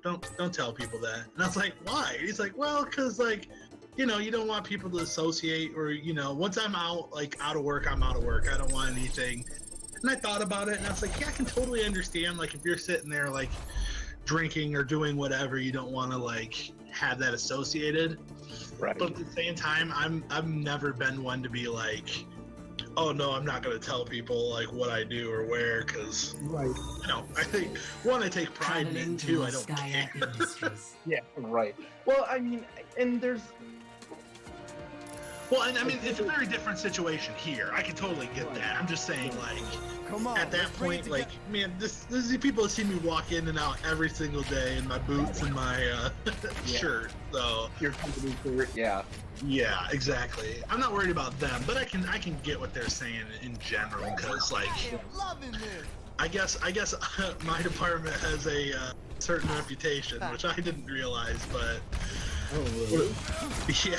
tell people that." And I was like, "Why?" And he's like, "Well, because like, you know, you don't want people to associate, or you know, once I'm out of work, I'm out of work. I don't want anything." And I thought about it, and I was like, "Yeah, I can totally understand. Like, if you're sitting there like drinking or doing whatever, you don't want to like have that associated." Right. But at the same time, I've never been one to be like, oh no, I'm not gonna tell people like what I do or where, because right. You know, I think one, I take pride in it, two, I don't care. Yeah, right. Well, I mean, and there's Well, and I mean, it's a very different situation here. I can totally get that. I'm just saying, like, Come on, at that point, like, man, this is the people that see me walk in and out every single day in my boots and my shirt. So Your company shirt, yeah. yeah, exactly. I'm not worried about them, but I can get what they're saying in general, because like, loving this. I guess my department has a certain reputation, which I didn't realize, but yeah.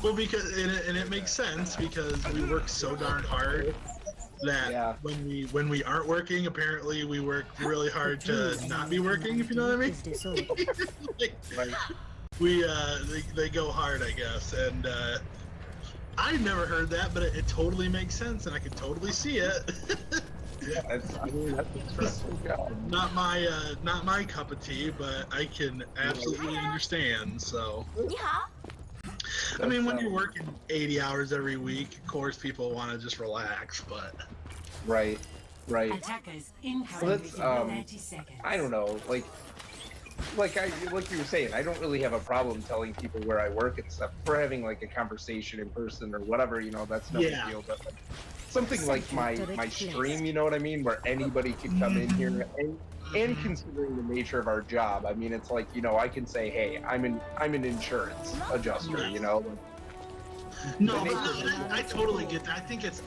Well, because and it makes sense because we work so darn hard that when we aren't working, apparently we work really hard to not be working. If you know what I mean. Like, they go hard, I guess, and I've never heard that, but it totally makes sense, and I can totally see it. Yeah, that's a stressful job. Not my cup of tea, but I can absolutely understand. So, I mean, when you're working 80 hours every week, of course, people want to just relax, but right. Attackers incoming in 30 seconds. I don't know, like you were saying, I don't really have a problem telling people where I work and stuff. If we're having like a conversation in person or whatever, you know, that's no big deal. But like, something like my stream, you know what I mean, where anybody could come in here, and considering the nature of our job, I mean, it's like, you know, I can say, hey, I'm an insurance adjuster, you know. No, but I totally get that. I think it's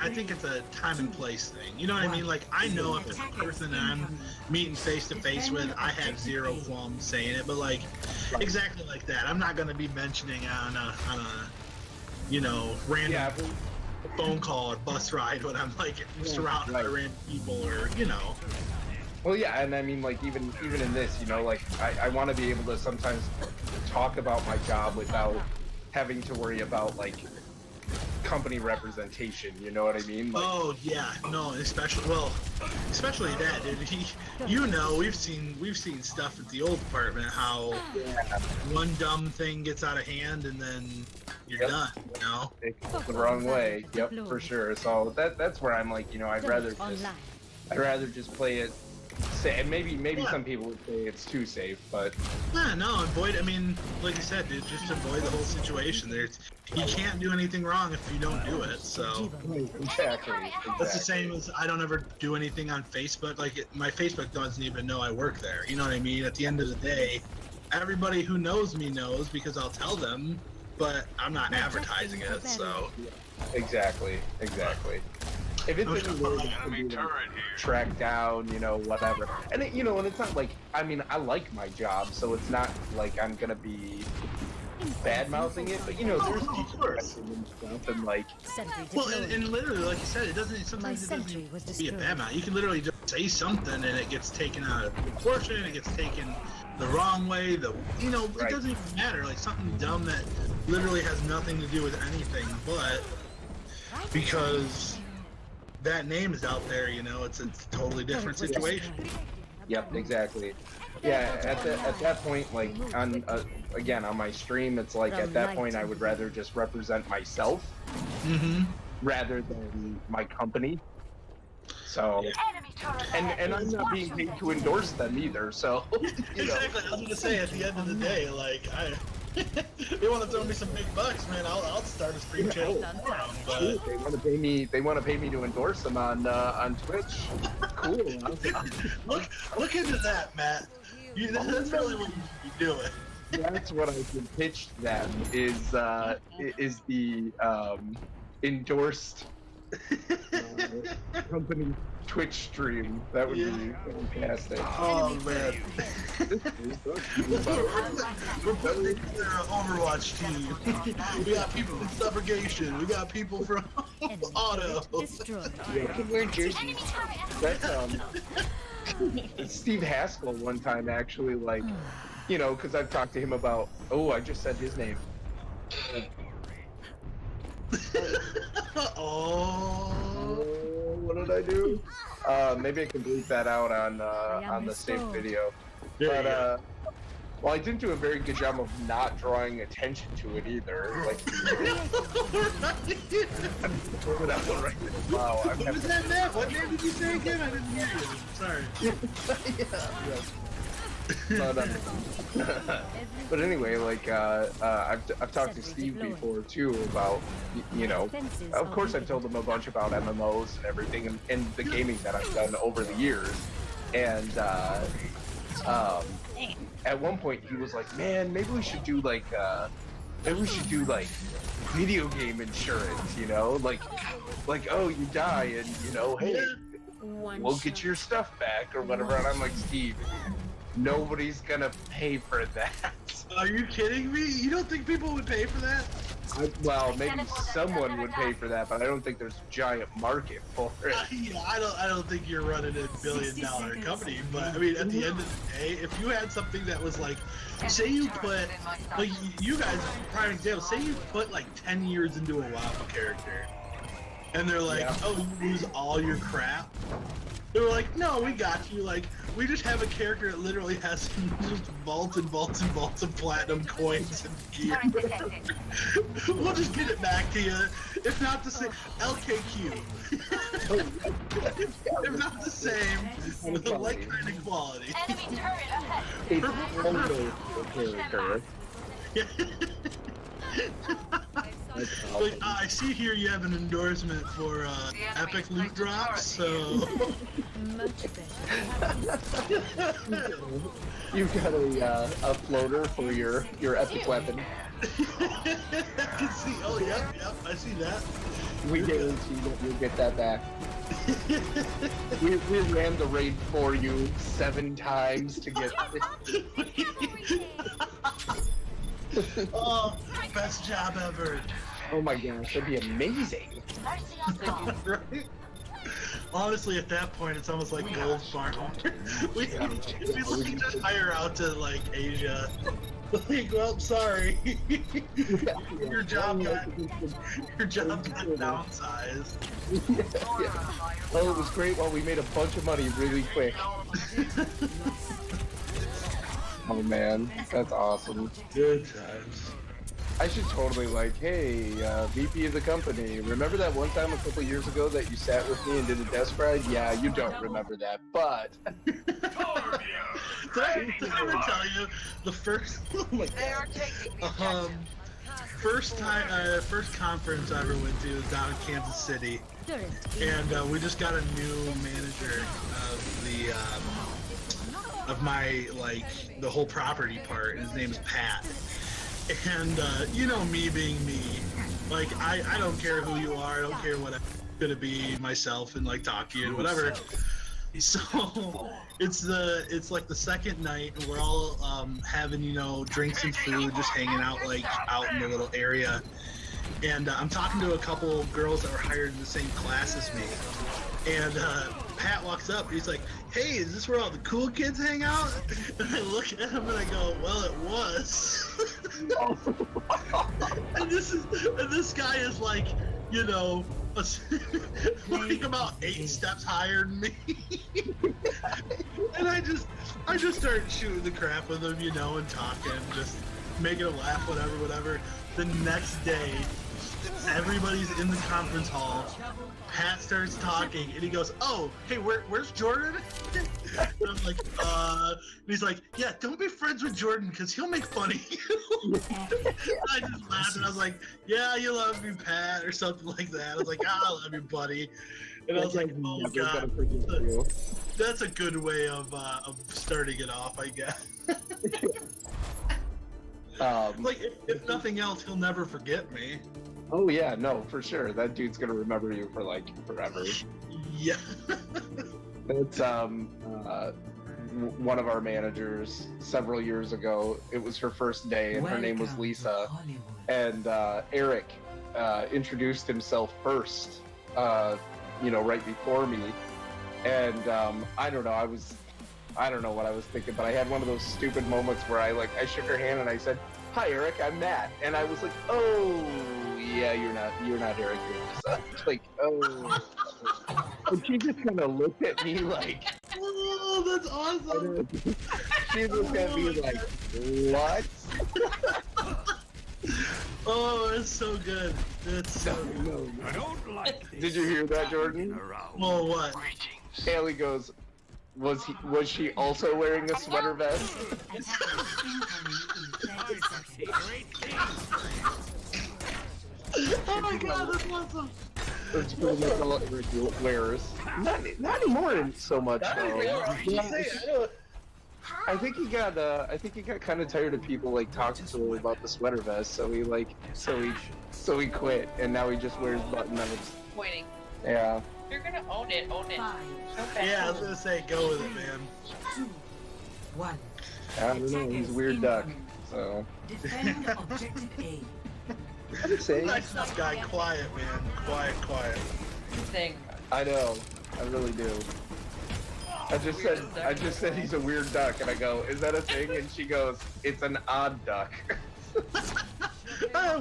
a time and place thing. You know what I mean? Like, I know if it's a person that I'm meeting face to face with, I have zero qualms saying it. But like, exactly like that, I'm not gonna be mentioning on a you know, random phone call or bus ride when I'm like surrounded by random people, or you know. Well, yeah, and I mean, like, even in this, you know, like, I want to be able to sometimes talk about my job without having to worry about like company representation, you know what I mean? Like, oh yeah, no, especially that, dude. You know, we've seen stuff at the old department, how one dumb thing gets out of hand and then you're done, you know? It goes the wrong way. Yep, for sure. So that's where I'm like, you know, I'd rather just play it safe. And maybe some people would say it's too safe, but no, avoid. I mean, like you said, dude, just avoid the whole situation. You can't do anything wrong if you don't do it. So exactly. That's the same as I don't ever do anything on Facebook. Like my Facebook doesn't even know I work there. You know what I mean? At the end of the day, everybody who knows me knows because I'll tell them, but I'm not advertising it. So exactly. If it's anywhere that can be tracked down, you know, whatever. And it, you know, and it's not like, I mean, I like my job, so it's not like I'm gonna be bad mouthing it, but you know, there's people and stuff, and like, well, and literally, like you said, it doesn't be a bad mouth. You can literally just say something and it gets taken out of proportion, it gets taken the wrong way. It doesn't even matter. Like something dumb that literally has nothing to do with anything, but because that name is out there, you know, it's a totally different situation. Yep, exactly. Yeah, at that point, like on again on my stream, it's like at that point I would rather just represent myself rather than my company. So, and I'm not being paid to endorse them either. So exactly, I was gonna say at the end of the day, like they want to throw me some big bucks, man. I'll start a stream channel for them. But they want to pay me. They want to pay me to endorse them on Twitch. Cool. Look into that, Matt. That's really what you should be doing. That's what I can pitch them. Is the endorsed company Twitch stream. That would be fantastic. Oh man. We're putting together an Overwatch team. We got people from Subrogation. We got people from Auto. You can wear jerseys. That's Steve Haskell one time actually, like, you know, because I've talked to him about, I just said his name. What did I do? Maybe I can bleep that out on the saved video. But well, I didn't do a very good job of not drawing attention to it either. Like, wow, what was that, Matt? What name did you say again? I didn't hear you. Sorry. But but anyway, like I've talked to Steve before too about you know, of course I've told him a bunch about MMOs and everything and the gaming that I've done over the years, and at one point he was like, man, maybe we should do like video game insurance, you know, like oh, you die and you know, hey, we'll get your stuff back or whatever. And I'm like, Steve, nobody's gonna pay for that. Are you kidding me? You don't think people would pay for that? Well, maybe someone would pay for that, but I don't think there's a giant market for it. Yeah, I don't think you're running a billion-dollar company, but I mean, at the end of the day, if you had something that was like, say you put, like, you guys, prime example, say you put like 10 years into a WoW character, and they're like, oh, you lose all your crap. They were like, no, we got you. Like, we just have a character that literally has just vaults and vaults and vaults of platinum coins and gear. We'll just get it back to you. If not the same, LKQ. If not the same, with the like kind of quality. Enemy turret ahead. It's one character. Like, I see here you have an endorsement for epic loot drops, so... You've got a floater for your epic weapon. I can see, oh, yep, I see that. We guarantee that you'll get that back. we ran the raid for you 7 times to get Oh, best job ever. Oh my gosh, that'd be amazing. Right? Honestly, at that point, it's almost like gold farm. we just hire out to like Asia. Like, well, sorry, your job got downsized. Oh, it was great while we made a bunch of money really quick. Oh man, that's awesome. Good times. I should totally like, hey, VP of the company, remember that one time a couple years ago that you sat with me and did a desk ride? Yeah, you don't remember that, but... Did I ever tell you the first... Oh my God. First conference I ever went to was down in Kansas City. And we just got a new manager of the... of my, like, the whole property part. His name is Pat. And, you know me being me. Like, I don't care who you are. I don't care what I'm gonna be myself and, like, talk to you and whatever. So, it's like the second night and we're all, having, you know, drinks and food, just hanging out, like, out in the little area. And I'm talking to a couple of girls that were hired in the same class as me. And, Pat walks up and he's like, hey, is this where all the cool kids hang out? And I look at him and I go, well, it was. and this guy is like, you know, like about 8 steps higher than me. And I just started shooting the crap with him, you know, and talking, just making him laugh, whatever. The next day, everybody's in the conference hall. Pat starts talking, and he goes, oh, hey, where's Jordan? And I'm like, and he's like, yeah, don't be friends with Jordan, because he'll make fun of you. I just laughed, and I was like, yeah, you love me, Pat, or something like that. I was like, I love you, buddy. And I was like, oh, God. That's a good way of starting it off, I guess. Like, if nothing else, he'll never forget me. Oh yeah, no, for sure. That dude's gonna remember you for like forever. Yeah. It's one of our managers several years ago. It was her first day, and her name was Lisa. And Eric introduced himself first, you know, right before me. And I don't know what I was thinking, but I had one of those stupid moments where I shook her hand and I said, "Hi, Eric, I'm Matt." And I was like, "Oh, yeah, you're not Eric, you're Lisa." Like, oh. And she just kind of looked at me like, oh, that's awesome. She looked at me like, what? Oh, it's so good. It's so good. I don't like this. Did you hear that, Jordan? Well, what? Haley goes, Was she also wearing a sweater vest? Oh my god, that's awesome! That's pretty much all Rick wears. Not anymore so much though. I think he got kind of tired of people like talking to him about the sweater vest, so he quit, and now he just wears button ups. Pointing. Yeah. If you're gonna own it, own it. Yeah, I was gonna say, go with it, man. 2, 1. I don't know, he's a weird duck, so. Defend objective A. I'm saying. Nice guy, quiet, man. Quiet. Thing. I know, I really do. I just said he's a weird duck, and I go, is that a thing? And she goes, it's an odd duck.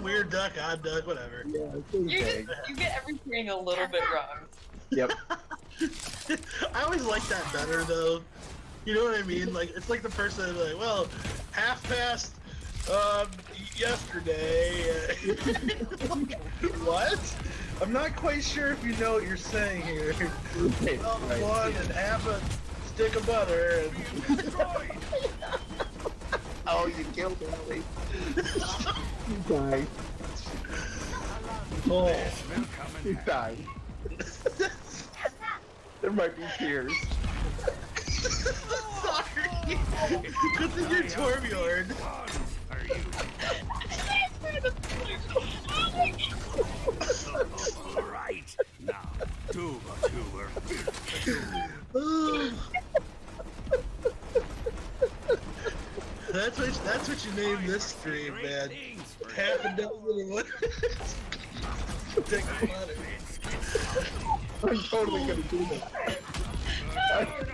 Weird duck, odd duck, whatever. Yeah, it's okay. You get everything a little bit wrong. Yep. I always like that better though. You know what I mean? Like it's like the person that's like, well, half past yesterday. What? I'm not quite sure if you know what you're saying here. One and half a stick of butter. And... Oh, you killed Ellie. You died. Oh, you died. There might be tears. Sorry. Good thing you're Torbjorn. Alright, now, two. That's what you name this stream, man. Half a dozen of what? Take a butter. I'm totally gonna do that.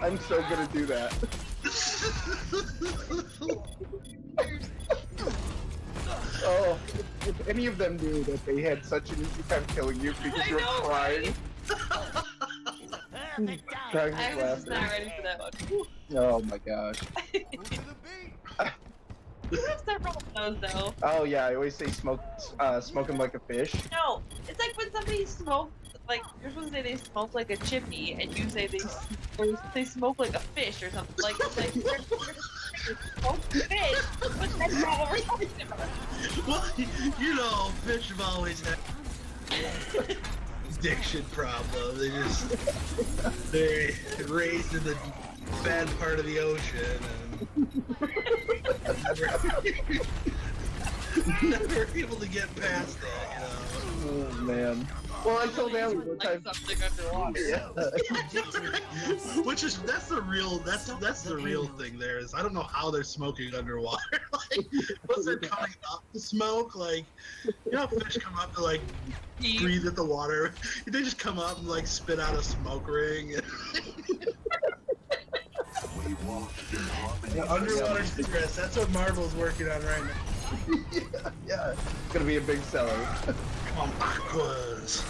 I'm so gonna do that. Oh, if any of them knew that they had such an easy time killing you because you're crying. Crying I with was just not laughter. ready for that one. Oh my gosh. You have several of those though. Oh yeah, I always say smoking like a fish. No, it's like when somebody smokes, like you're supposed to say they smoke like a chimney, and you say they smoke like a fish or something. Like it's like you're smoke fish, but that's not what we're talking about. Well, you know, fish have always had addiction problem. They're raised in the bad part of the ocean and never able to get past that, you know. Oh man. Well, I told Allie one time. Something underwater. Yeah. That's the real thing there is I don't know how they're smoking underwater. Like once they're coming up to smoke, like you know how fish come up to like breathe at the water. They just come up and like spit out a smoke ring. Underwater cigarettes, that's what Marvel's working on right now. Yeah, it's gonna be a big seller. Come on, Aquas.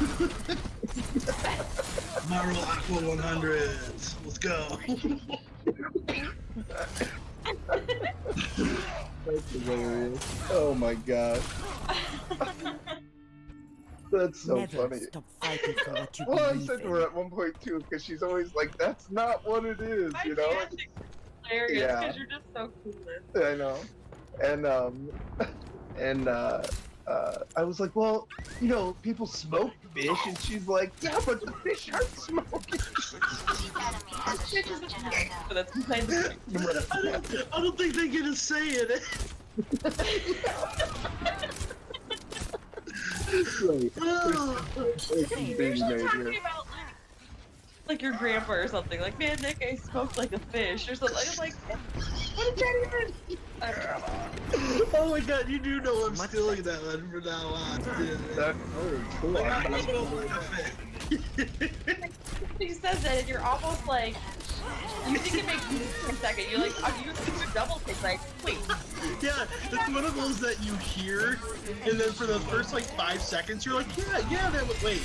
Marvel Aqua 100s. Let's go. That's hilarious. Oh my god. That's so funny. Stop fighting for what you Well, I believe said to in. her at one point too, because she's always like, "That's not what it is," you know. Hilarious, Yeah. because you're just so clueless. I know. And I was like, well, you know, people smoke fish, and she's like, yeah, but the fish aren't smoking. But that's beside the I don't think they get to say it. Right. You're still talking about like your grandpa or something. Like, man, that guy smoked like a fish or something. I'm like, what is that even? I don't know. Oh my god, you do know I'm stealing that one from now on. That's cool. Like, I smoke like a fish. He says that, and you're almost like, you think it makes sense for a second. You're like, you double take, like, wait. Yeah, it's one of those that you hear, and then for the first like 5 seconds, you're like, yeah, that was wait,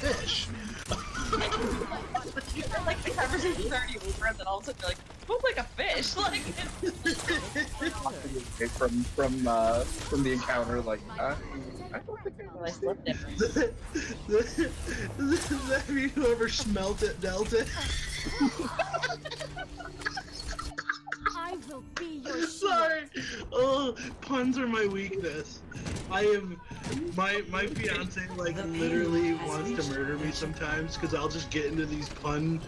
fish. Like the conversation's already over, and then all of a sudden you're like, smoke like a fish. Like, From the encounter, like, huh? I don't think I Well, I slept it. Does that mean whoever smelt it dealt it? I will be your shield. Sorry. Oh, puns are my weakness. I am my fiance like literally wants to murder me sometimes because I'll just get into these pun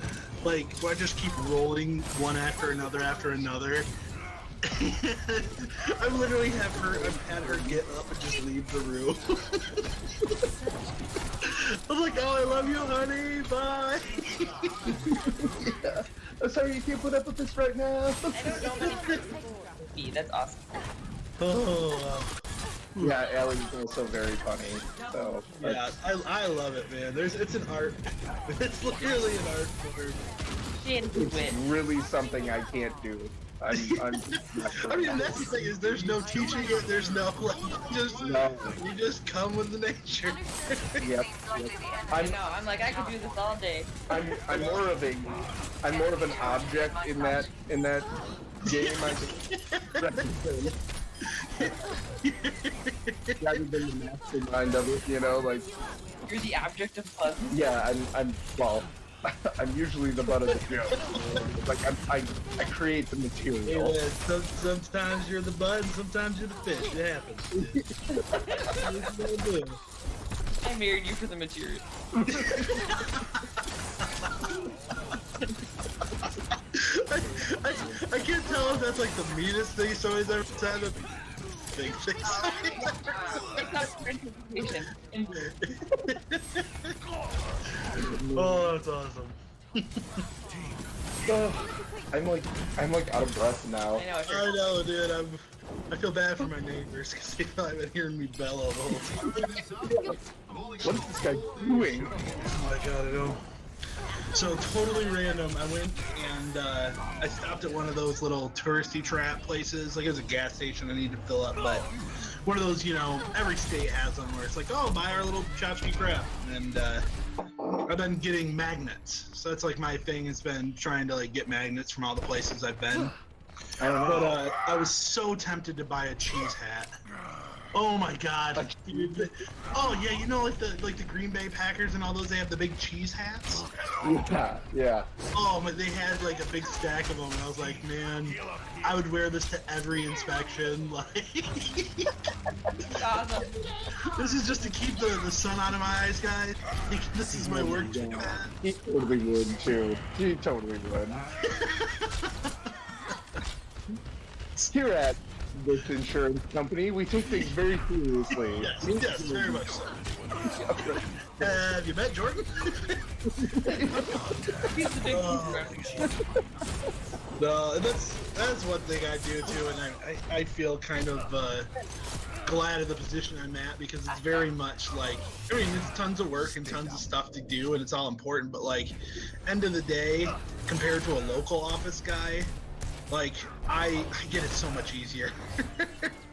like where I just keep rolling one after another after another. I've had her get up and just leave the room. I'm like, oh, I love you, honey. Bye. Yeah. I'm sorry you can't put up with this right now. I don't know many people. That's awesome. Oh. Yeah, Allie's also very funny. So Yeah, I love it, man. It's an art. It's literally an art form. it's really something I can't do. I'm I mean, that's the thing is, there's no teaching it. There's no like, you just come with the nature. Yep. I know. I'm like, I could do this all day. I'm more of an object in that game. Rather than the mastermind of it, you know, like. You're the object of fun. Yeah, I'm usually the butt of the joke. Like I create the material. Yeah, sometimes you're the bud, and sometimes you're the fish. It happens. I married you for the material. I can't tell if that's like the meanest thing somebody's ever said. Or big thing. Oh, that's awesome. I'm like out of breath now. I know, I know, dude. I feel bad for my neighbors because they've probably been hearing me bellow the whole time. What is this guy doing? Oh my god, I know. So totally random, I went and I stopped at one of those little touristy trap places. Like it was a gas station I need to fill up, but one of those, you know, every state has them where it's like, oh, buy our little tchotchke crap. And I've been getting magnets. So that's like my thing has been trying to like get magnets from all the places I've been. But I was so tempted to buy a cheese hat. Oh my god. Oh yeah, you know like the Green Bay Packers and all those, they have the big cheese hats? Yeah. Oh, but they had like a big stack of them and I was like, man, I would wear this to every inspection. Like Awesome. This is just to keep the sun out of my eyes, guys. This is my work hat. He totally would too. He totally would. Here at this insurance company, we take things very seriously. Yes, very much so. Have you met Jordan? No, that's one thing I do too, and I feel kind of glad of the position I'm at because it's very much like, I mean, it's tons of work and tons of stuff to do, and it's all important, but like, end of the day, compared to a local office guy, like I get it so much easier.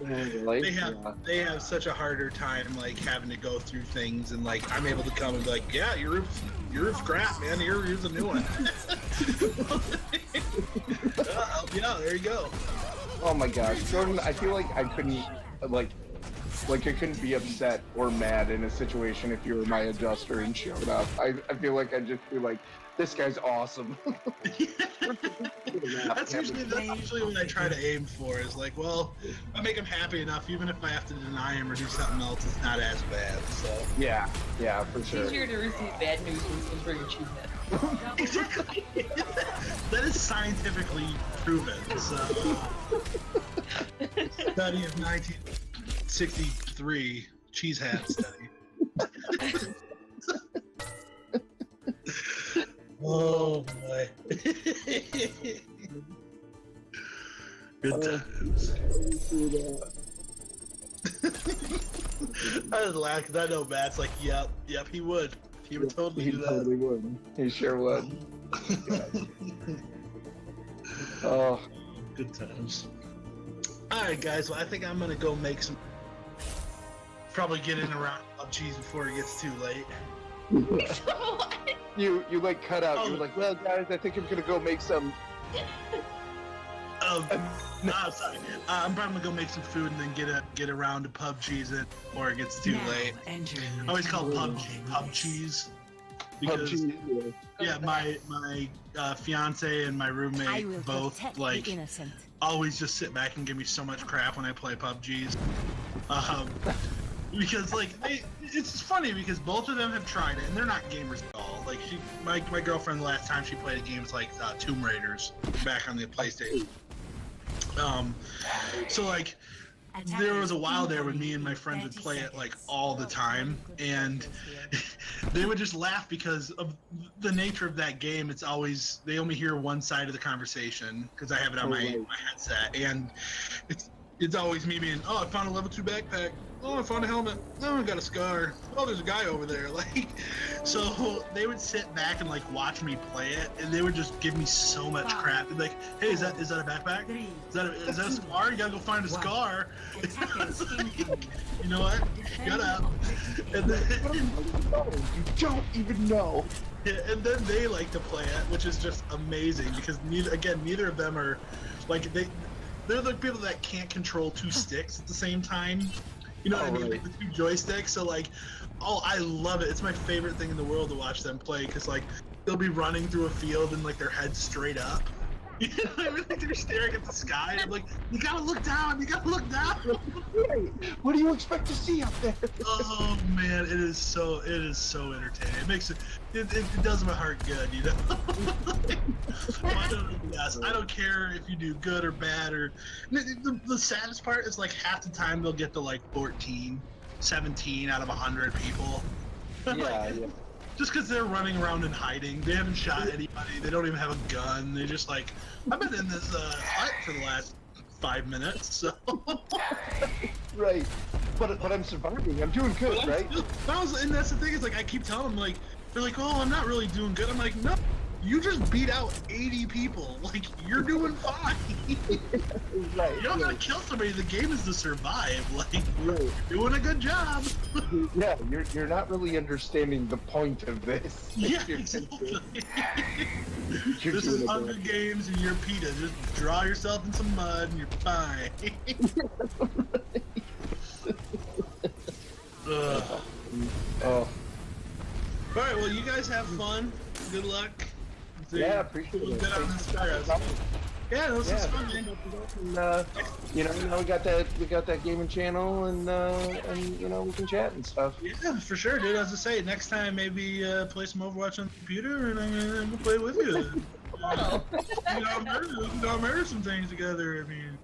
They have such a harder time like having to go through things, and like I'm able to come and be like, yeah, your roof's crap, man. Here's a new one. Yeah, there you go. Oh my gosh, Jordan, I feel like I couldn't like I couldn't be upset or mad in a situation if you were my adjuster and showed up. I feel like I'd just be like, this guy's awesome. That's usually what I try to aim for, is like, well, I make him happy enough, even if I have to deny him or do something else, it's not as bad, so. Yeah, for sure. It's easier to receive bad news than for your cheese head. Exactly. That is scientifically proven, so. Study of 1963 cheese hat study. Oh boy. Good times. I just laugh because I know Matt's like, yep, he would. He would totally do that. He totally would. He sure would. Oh. Good times. Alright guys, well I think I'm gonna go make some, probably get in around cheese before it gets too late. You like cut out. You were like, well guys, I think I'm gonna go make some. No, sorry. I'm probably gonna go make some food and then get around to pub cheese it, or it gets too late. I always call pub cheese because yeah, my fiance and my roommate both like always just sit back and give me so much crap when I play PUBGs. Because like it's funny because both of them have tried it and they're not gamers at all. Like my girlfriend, the last time she played a game was like Tomb Raiders back on the PlayStation. So like there was a while there when me and my friends would play it like all the time, and they would just laugh because of the nature of that game. It's always they only hear one side of the conversation because I have it on my headset, and it's always me being, oh, I found a level 2 backpack. Oh, I found a helmet. Oh, I got a scar. Oh, there's a guy over there. Like, so they would sit back and like watch me play it, and they would just give me so much crap. They'd be like, hey, is that a backpack? Is that a scar? You gotta go find a scar. You know what? Shut up. And then you don't even know. Yeah, and then they like to play it, which is just amazing because neither of them are like they're the people that can't control 2 sticks at the same time. You know what I mean? Like the 2 joysticks. So like, oh, I love it. It's my favorite thing in the world to watch them play because like they'll be running through a field and like their head's straight up. You know what I mean? Like they're staring at the sky. And I'm like, you gotta look down. You gotta look down. What do you expect to see up there? Oh man, it is so entertaining. It makes it does my heart good, you know. I don't care if you do good or bad or the saddest part is like half the time they'll get to like 14, 17 out of 100 people. Yeah. Just because they're running around and hiding, they haven't shot anybody. They don't even have a gun. They're just like, I've been in this fight for the last 5 minutes, so. Right, but I'm surviving. I'm doing good, right? And that's the thing. Is like I keep telling them, like they're like, oh, I'm not really doing good. I'm like, no, you just beat out 80 people. Like you're doing fine. Right. You don't gotta kill somebody. The game is to survive. Like you're doing a good job. Yeah, you're not really understanding the point of this. Yeah, exactly. This is Hunger Games and you're PETA. Just draw yourself in some mud and you're fine. Oh. Alright, well you guys have fun. Good luck. Yeah, appreciate it. Good on this fire. Yeah, this is fun, man. And, you know, now we got that gaming channel, and you know we can chat and stuff. Yeah, for sure, dude. As I say, next time maybe play some Overwatch on the computer, and I'm gonna play with you. We can all murder some things together. I mean,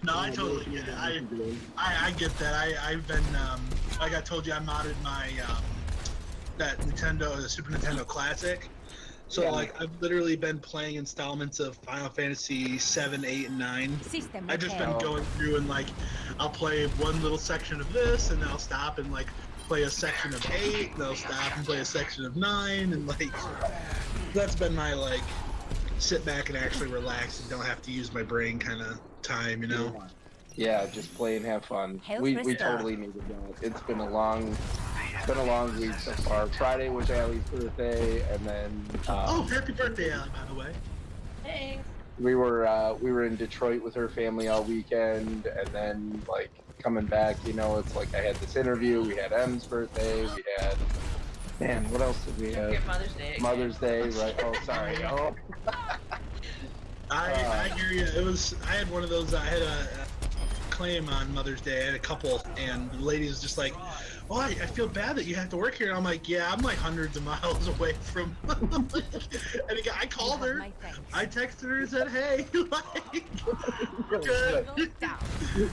no, I totally get it. I get that. I've been like I told you, I modded my that the Super Nintendo Classic. So like I've literally been playing installments of Final Fantasy 7, 8, and 9. I've just been going through and like I'll play one little section of this and then I'll stop and like play a section of 8, and I'll stop and play a section of 9, and like that's been my like sit back and actually relax and don't have to use my brain kind of time, you know? Yeah, just play and have fun. We totally needed that. It's been a long week so far. Friday was Allie's birthday, and then oh, happy birthday, Allie, by the way. Thanks. We were in Detroit with her family all weekend, and then like coming back, you know, it's like I had this interview. We had M's birthday. We had what else did we have? Mother's Day. Mother's Day, right? Oh, sorry. Oh. I hear you. I had one of those. I had a claim on Mother's Day. I had a couple, and the lady was just like, "Oh, I feel bad that you have to work here." And I'm like, "Yeah, I'm like hundreds of miles away from." And I called her. I texted her and said, "Hey, like, good."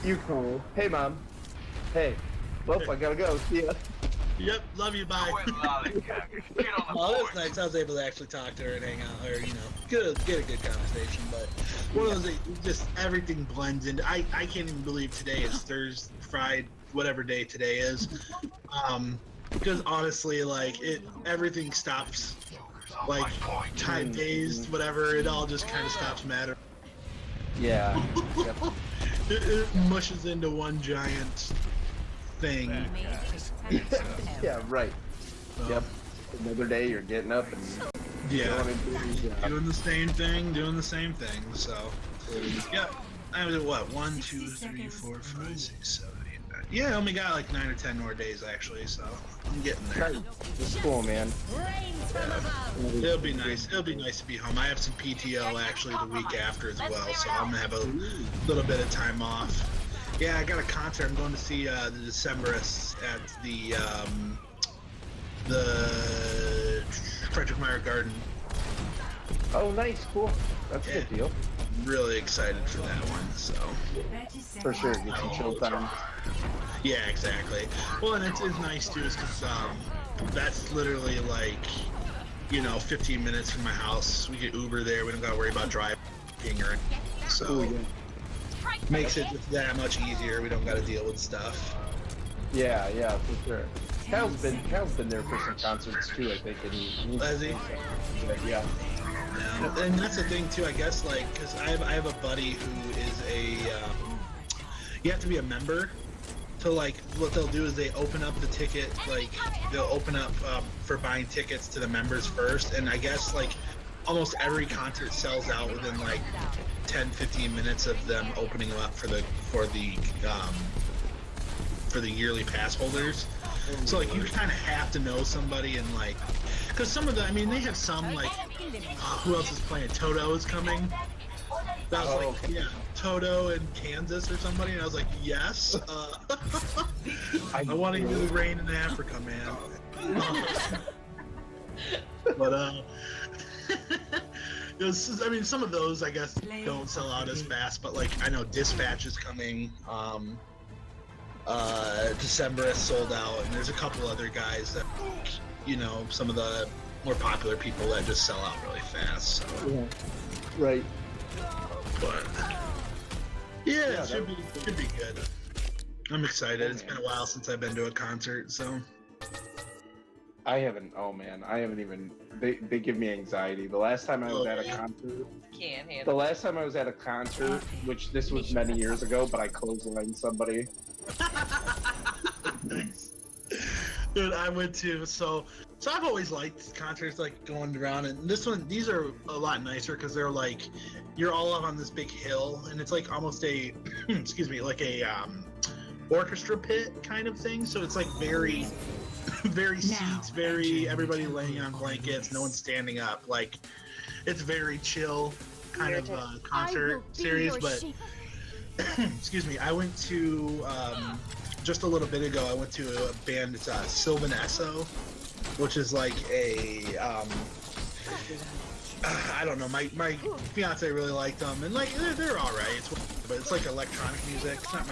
You call. Hey, Mom. Hey. Well, I gotta go. See ya. Yep, love you, bye. Well, it was nice. I was able to actually talk to her and hang out, or, you know, get a good conversation, but one of those, just everything blends into, I can't even believe today is Thursday, Friday, whatever day today is, because honestly, like, everything stops, like, time, days, whatever, it all just kind of stops mattering. Yeah. Yep. It mushes into one giant thing. Yeah, right. Yep. Another day you're getting up and Yeah, Going and doing his job. doing the same thing. So, yeah, I was at what 1, 2, 3, 4, 5, 6, 7, 8, 9. Yeah, I only got like 9 or 10 more days actually, so I'm getting there. It's cool, man. It'll be nice. It'll be nice to be home. I have some PTO actually the week after as well, so I'm gonna have a little bit of time off. Yeah, I got a concert. I'm going to see the Decemberists at the Frederick Meyer Garden. Oh, nice, cool. That's a good deal. Really excited for that one. So for sure, get some chill time. Yeah, exactly. Well, and it's nice too, is because that's literally like 15 minutes from my house. We get Uber there. We don't gotta worry about driving or anything. So makes it just that much easier. We don't gotta deal with stuff. Yeah, for sure. Cal's been there for some concerts too, I think. Has he? Yeah. And that's the thing too, I guess, like, because I have a buddy who is you have to be a member. So like, what they'll do is they open up the ticket, like they'll open up for buying tickets to the members first, and I guess like almost every concert sells out within like 10-15 minutes of them opening them up for the yearly pass holders. So like you kind of have to know somebody, and like, because some of the, I mean, they have some like, who else is playing? Toto is coming. That was like, yeah, Toto in Kansas or somebody, and I was like, yes. I want to do the rain in Africa, man. But I mean, some of those I guess don't sell out as fast, but like I know Dispatch is coming. December is sold out, and there's a couple other guys that, some of the more popular people that just sell out really fast. So. Yeah. Right. But yeah, it should be good. I'm excited. It's been a while since I've been to a concert, so. I haven't. Oh man, I haven't even. They give me anxiety. The last time I was at a concert. Can't handle. The last time I was at a concert, which this was many years ago, but I clotheslined somebody. Dude, I went to so I've always liked concerts, like going around, and these are a lot nicer because they're like you're all up on this big hill, and it's like almost a excuse me, like a orchestra pit kind of thing. So it's like very seats, very everybody laying on blankets, no one's standing up. Like it's very chill kind of concert series, but. Excuse me, I went to just a little bit ago. I went to a band. It's Sylvan Esso, which is like a I don't know. My fiance really liked them, and like they're all right. But it's like electronic music. It's not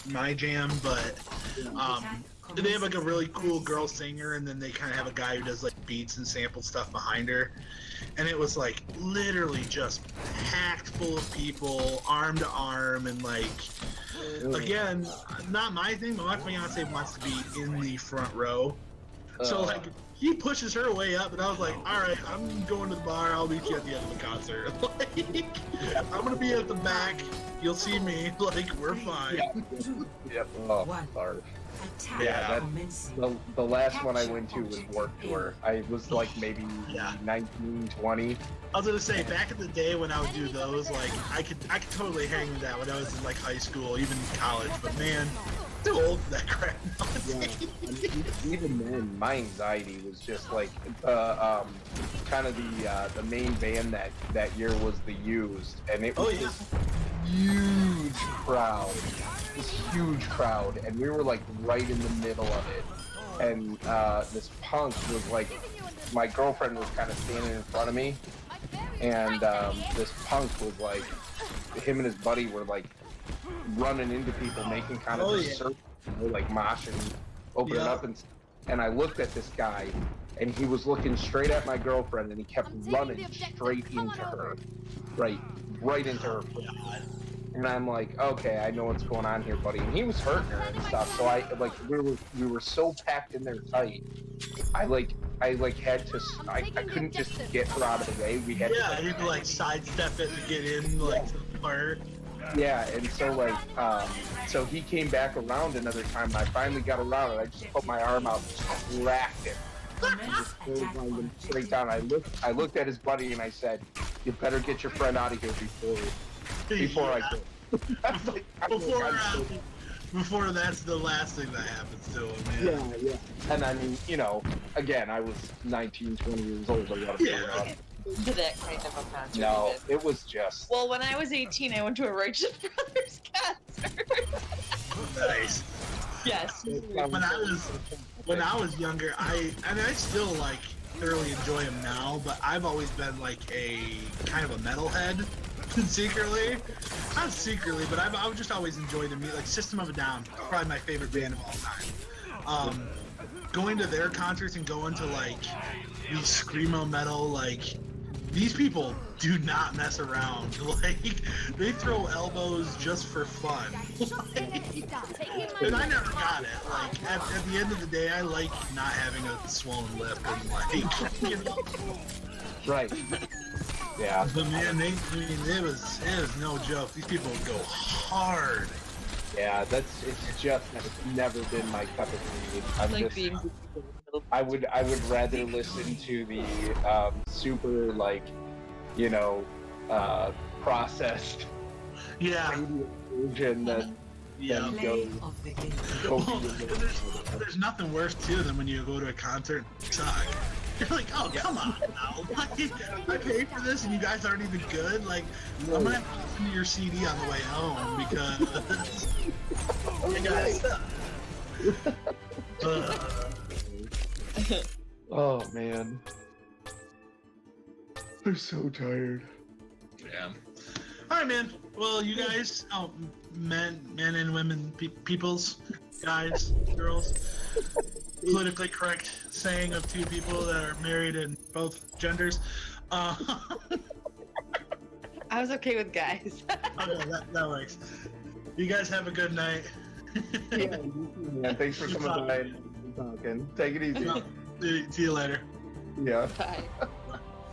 my jam, but they have like a really cool girl singer, and then they kind of have a guy who does like beats and sample stuff behind her. And it was like literally just packed full of people, arm to arm, and like again, not my thing, but my fiance wants to be in the front row. So like he pushes her way up, and I was like, all right, I'm going to the bar. I'll meet you at the end of the concert. Like, I'm gonna be at the back. You'll see me. Like we're fine. Yep. Oh, sorry. Yeah, the last one I went to was Warped Tour. I was like maybe 19, 20. I was gonna say, back in the day when I would do those, like I could totally hang with that when I was in like high school, even college. But man, too old for that crap. Yeah. Even then, my anxiety was just like kind of the main band that year was The Used, and it was this huge crowd. This huge crowd, and we were like right in the middle of it, and this punk was like, my girlfriend was kind of standing in front of me, and this punk was like, him and his buddy were like running into people, making kind of this circle, like moshing, opening up, and I looked at this guy, and he was looking straight at my girlfriend, and he kept running straight into her, right into her. And I'm like, okay, I know what's going on here, buddy. And he was hurting her and stuff. So we were so packed in there tight. I had to. I couldn't just get her out of the way. We had to. You'd like sidestep it to get in, like to the part. Yeah, and so so he came back around another time, and I finally got around, and I just put my arm out and just cracked him. Commence attack on Straight down. I looked at his buddy and I said, "You better get your friend out of here before I go." Before that's the last thing that happens to him, man. Yeah. And I mean, you know, again, I was 19, 20 years old. I gotta figure it out. To that kind of a concert. No, even. it was just. Well, when I was 18, I went to a Righteous Brothers concert. Nice. Yes. When I was younger, I still like thoroughly enjoy him now, but I've always been like a kind of a metalhead secretly. Not secretly, but I've just always enjoyed them. Like System of a Down, probably my favorite band of all time. Going to their concerts and going to like these screamo metal, like these people do not mess around. Like they throw elbows just for fun. And I never got it. Like at the end of the day, I like not having a swollen lip and like, you know. Right. Yeah. But man, it was no joke. These people go hard. Yeah, it's never been my cup of tea. I'm Like just, being. I would rather listen to the super like, you know, processed version than play of the game. Well, there's nothing worse too than when you go to a concert and suck. You're like, oh come on now! Like, I paid for this and you guys aren't even good. Like, I'm gonna have to listen to your CD on the way home because you guys suck. Oh man, I'm so tired. Yeah. All right, man. Well, you guys, men and women, peoples, guys, girls. Politically correct saying of two people that are married in both genders. I was okay with guys. Okay, that works. You guys have a good night. Yeah, thanks for coming by and talking. Take it easy. See you later. Yeah. Bye.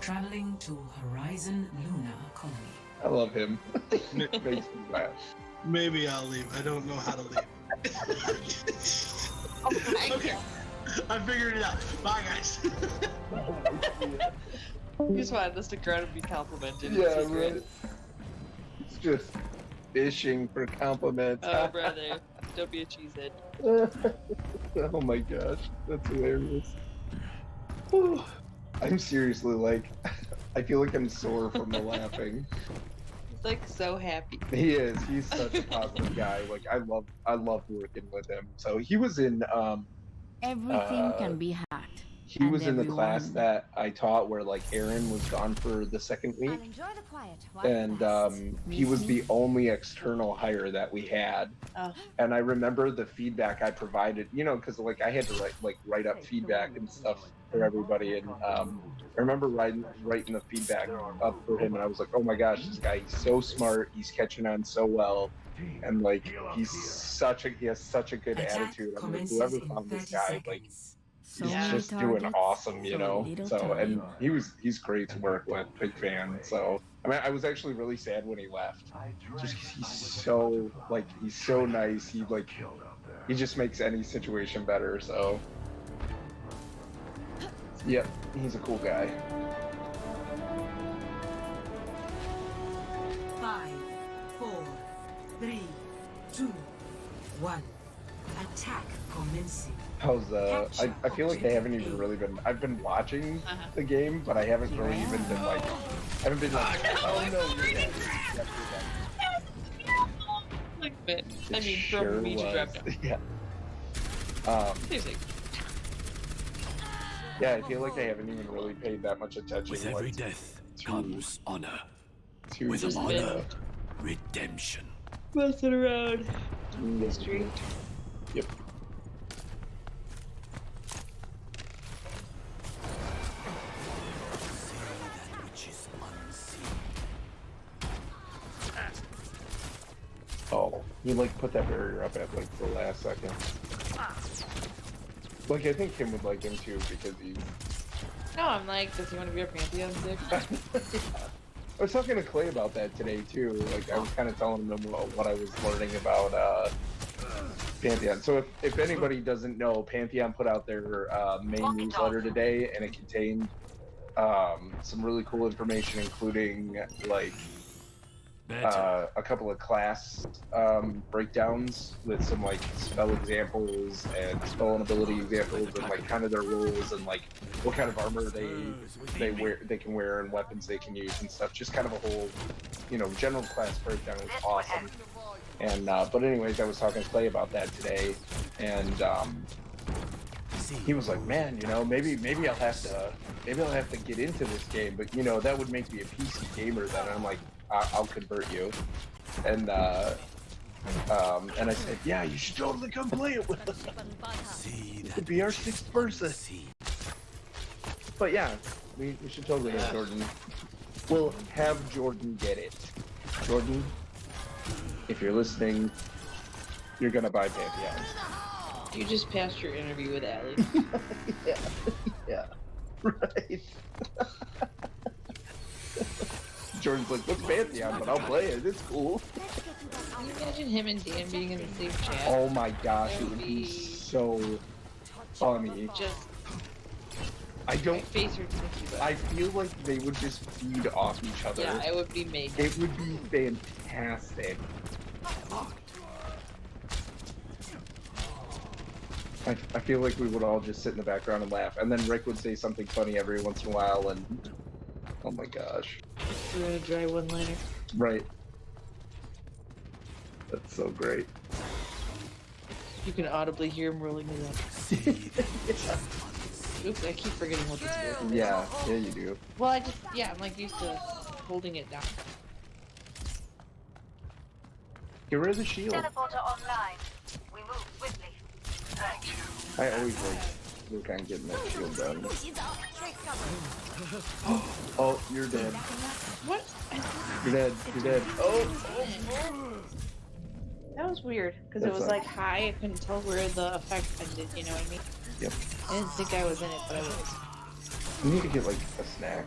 Traveling to Horizon Luna Colony. I love him. It makes me laugh. Maybe I'll leave. I don't know how to leave. Okay. I figured it out. Bye, guys. You just wanted us to grow and be complimented. Yeah, right. It's just fishing for compliments. Oh, brother. Don't be a cheesehead. Oh my gosh, that's hilarious. Whew. I'm seriously like, I feel like I'm sore from the laughing. He's like so happy. He is. He's such a positive guy. Like I love working with him. So he was in Everything can be hacked. he was in the class that I taught where like Aaron was gone for the second week. I'll enjoy the quiet while And it lasts. he was the only external hire that we had. Oh. And I remember the feedback I provided, you know, because like I had to write up feedback and stuff for everybody. And I remember writing the feedback up for him, and I was like, oh my gosh, this guy, he's so smart, he's catching on so well, and like he has such a good attitude. I'm like, whoever found this guy, like he's just doing awesome, you know. So and he's great to work with, big fan. So I mean, I was actually really sad when he left. Just he's so nice. He just makes any situation better. So yep, he's a cool guy. 5, 4, 3, 2, 1. Attack commencing. How's I feel like I haven't even really been. I've been watching the game, but I haven't really even been like. I haven't been like. Oh no, you're dead. Yep, you're dead. I mean, from me to drop down. Yeah. Seriously. Yeah, I feel like I haven't even really paid that much attention. With every death comes honor. To With just honor, redemption. Messing around. History. Yep. That which is unseen. Oh, he like put that barrier up at like the last second. Like I think Kim would like him too because he's. No, I'm like, does he want to be our Pantheon 6? I was talking to Clay about that today too. Like I was kind of telling him what I was learning about Pantheon. So if anybody doesn't know, Pantheon put out their main newsletter today, and it contained some really cool information, including like a couple of class breakdowns with some like spell examples and spell and ability examples, and like kind of their rules and like what kind of armor they can wear and weapons they can use and stuff. Just kind of a whole, you know, general class breakdown. It's awesome. And but anyways, I was talking to Clay about that today, and he was like, "Man, you know, maybe I'll have to get into this game, but you know, that would make me a PC gamer then." And I'm like, "I'll convert you," and I said, "Yeah, you should totally come play it with us. You could be our sixth person." But yeah, we should totally have Jordan. We'll have Jordan get it. Jordan, if you're listening, you're gonna buy Pantheon. You just passed your interview with Allie. Yeah, right. Jordan's like, "What's Pantheon?" But I'll play it. It's cool. Can you imagine him and Dan being in the same chat? Oh my gosh, it would be so funny. Just I don't. face hurts thinking about I it. feel like they would just feed off each other. Yeah, it would be amazing. It would be fantastic. I feel like we would all just sit in the background and laugh, and then Rick would say something funny every once in a while, and oh my gosh. We're gonna dry one-liner. Right. That's so great. You can audibly hear him rolling his eyes. Oops, I keep forgetting what this is. Yeah, you do. Well, I'm like used to holding it down. Get rid of the shield. Teleporter online. We move swiftly. Thank you. I always like we're kind of getting that shield done. Oh, you're dead. What? You're dead. You're dead. Oh. That was weird, because it That's was fine. like high, I couldn't tell where the effect ended, you know what I mean? Yep. I didn't think I was in it, but I was. We need to get like a snack.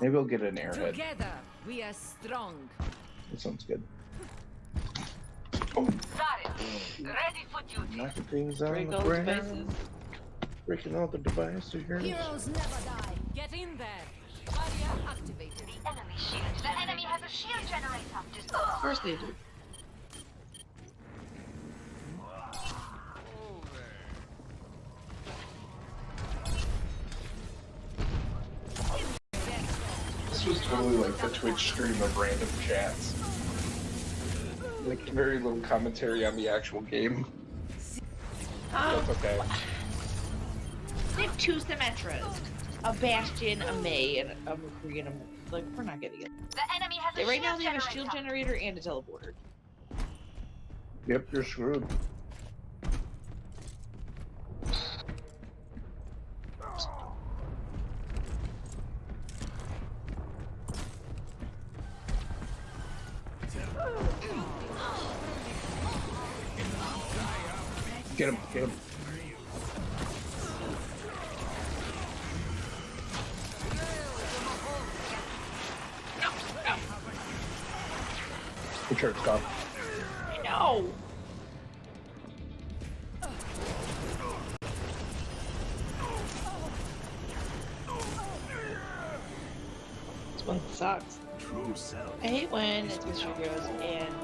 Maybe I'll get an airhead. Together, we are strong. That sounds good. Got it. Ready for duty. Knocking things out Break on the all the ground. spices. Breaking all the devices here. Heroes never die. Get in there. Barrier activated. The enemy shield. The enemy has a shield generator. Of course they do. This was totally like the Twitch stream of random chats. Like very little commentary on the actual game. That's okay. They have two Symmetras. A Bastion, a Mei, and a McCree, and a... Like, we're not getting it. The enemy has a Right now shield they have a shield generator. generator and a teleporter. Yep, you're screwed. Get him, get him. The church stop. No! This one sucks. True self. I hate when it's Mr. Heroes and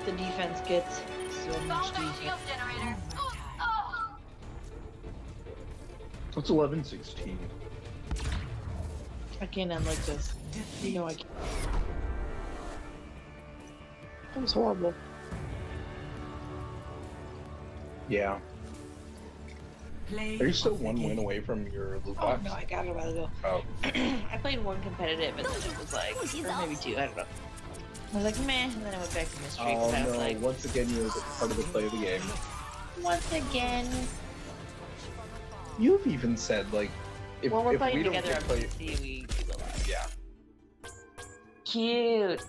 the defense gets so much Found the defense. shield generator. Oh. What's 11:16? I can't end like this. You know I can't. That was horrible. Yeah. Play Are you still of the one win game. away from your loot Oh box? no, I got it a while ago. Oh. I played one competitive and then it was like, or maybe two, I don't know. I was like, meh, and then I went back to mystery Oh because I was no! like, Once again, you're part of the play of the game. once again. You've even said like, if, Well, we're if playing we don't together get on play, PC, we do a lot. yeah. Cute.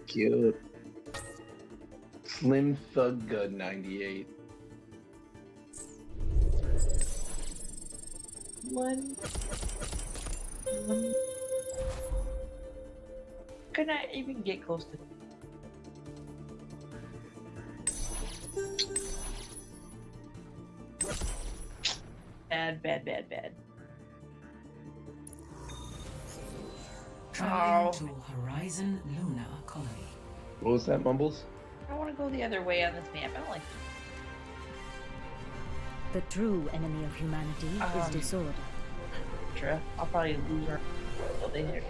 Cute. Slim Thug Gun 98. One. Could not even get close to. bad, bad, bad, bad. Traveling to Horizon Luna Colony. What was that, Mumbles? I want to go the other way on this map. I don't like. The true enemy of humanity is disorder. True. I'll probably lose her. Well, they hit.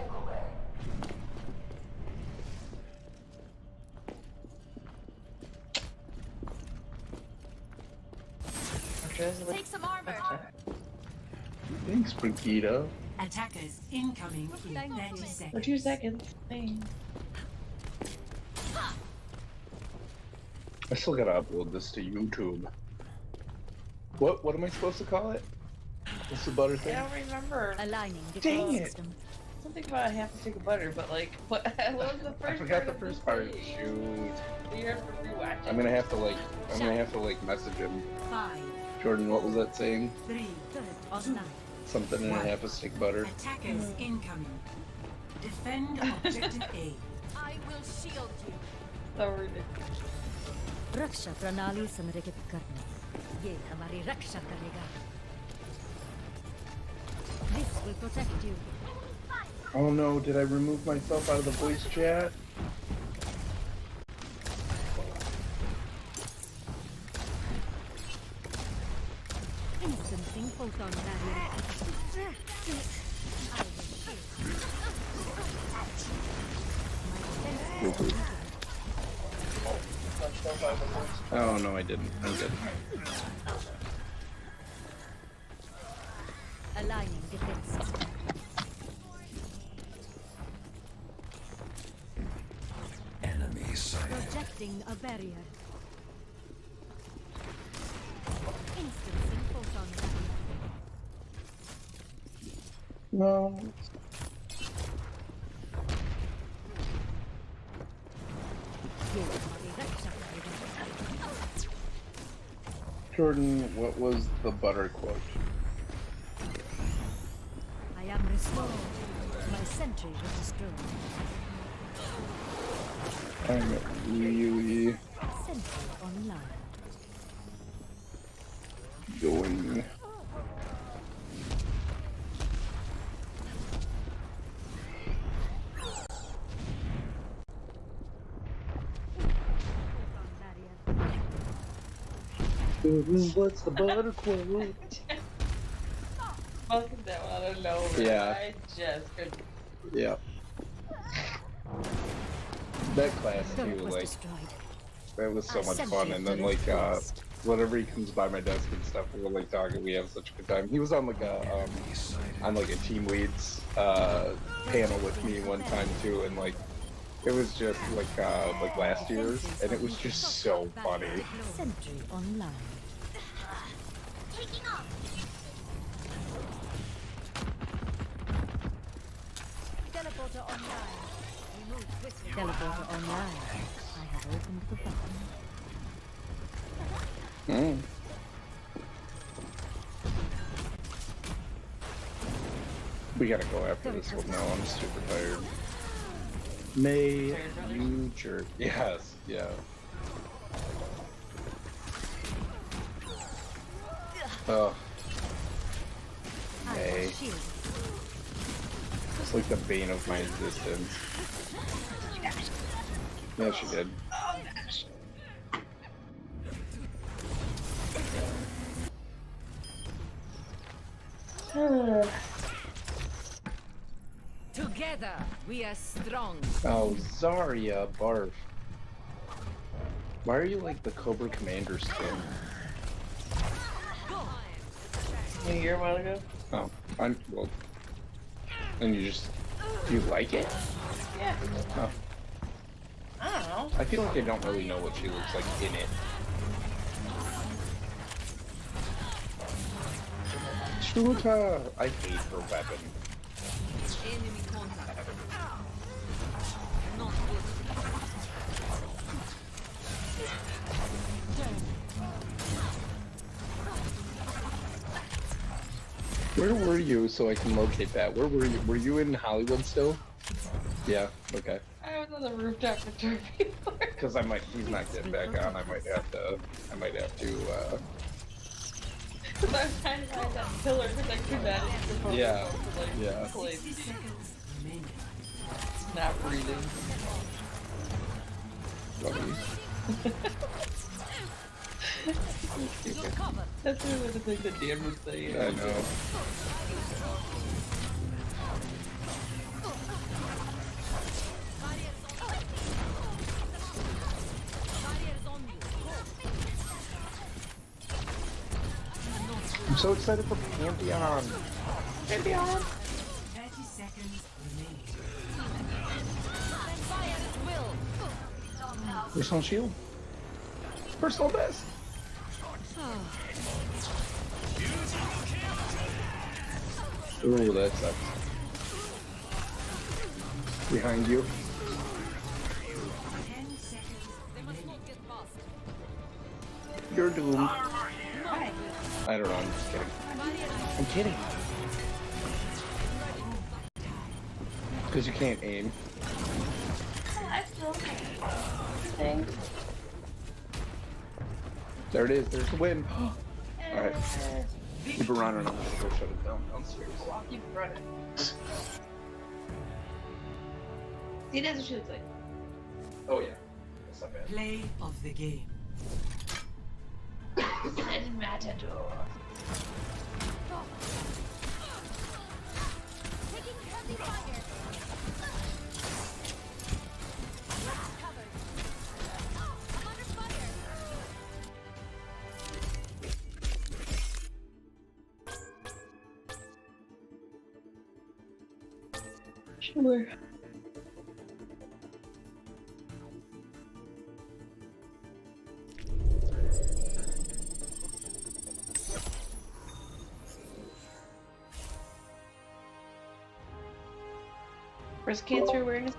Take some armor. Thanks, Brigitte. Attackers incoming in 30 For seconds. 2 seconds. Dang. I still gotta upload this to YouTube. What am I supposed to call it? What's the butter thing? I don't remember. Aligning the Dang it. system. Something about half a stick of butter, but like, what was the first I forgot the of first this part. thing? Shoot. You have to rewatch it. I'm gonna have to like message him. 5, Jordan, what was that saying? 3, Turret online. Something and a half a stick butter. attackers incoming. Defend objective A. I will shield you. So ridiculous. रक्षा प्रणाली संरेखित करना ये हमारी रक्षा करेगा. This will protect you. Oh no, did I remove myself out of the voice chat? Instancing photon barrier. I will shield. Oh no, I didn't. I'm good. Aligning defense. Enemy sighted. Projecting a barrier. Instancing photon barrier. No. ये हमारी रक्षा करेगा. Jordan, what was the butter quote? I am restored. My sentry was destroyed. I'm really Sentry online. going. What's the butter quote? Fucking that one out of nowhere. Yeah. I just couldn't. Yeah. That class too, Turret was like destroyed. that was so Our much sentry fun. And then turret like lost. whenever he comes by my desk and stuff, we're like talking. We have such a good time. He was on like a team leads panel with me one time too, and like it was just like last year, and it was just so funny. Sentry online. Taking off. Teleporter online. Remove quickly. Teleporter online. I have opened the button. Mm. We gotta go after this one now. I'm super tired. May you jerk? Yes, yeah. Oh, I May. will shield. It's like the bane of my existence. Yeah, she did. Together, we are strong. Oh, Zarya, barf. Why are you like the Cobra Commander skin? A year, a while ago? Oh, I'm well. And you just, do you like it? Yeah. Oh, I don't know. I feel like I don't really know what she looks like in it. Shoota! I hate her weapon. Enemy contact. Not Where were you so I can locate that? Where were you? Were you in Hollywood still? Yeah, okay. I was on the rooftop for 2 people. Because he's not getting back on. I might have to, I was trying to find that pillar because I could not. Yeah. Yeah. 60 seconds remaining. Not breathing. That's really the thing that Dan would say. I know. I'm so excited for Pantheon. Pantheon. 30 seconds remaining. Personal shield. Personal best. Ooh, that sucks. Behind you. 10 seconds remaining. You're doomed. I don't know, I'm just kidding. I'm kidding. Because you can't aim. There it is, there's the win. Alright. Keep it running, I'm gonna go shut it down downstairs. Keep running. See, that's what she looks like. Oh yeah. That's not bad. Play of the game. Zen Matador. Taking heavy fire. Covered. I'm under fire. Sure. Breast cancer awareness.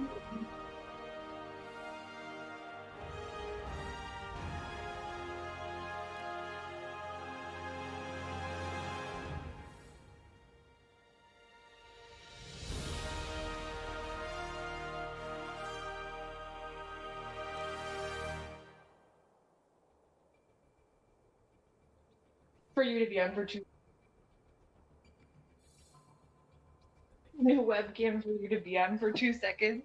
For you to be on for 2. New webcam for you to be on for 2 seconds.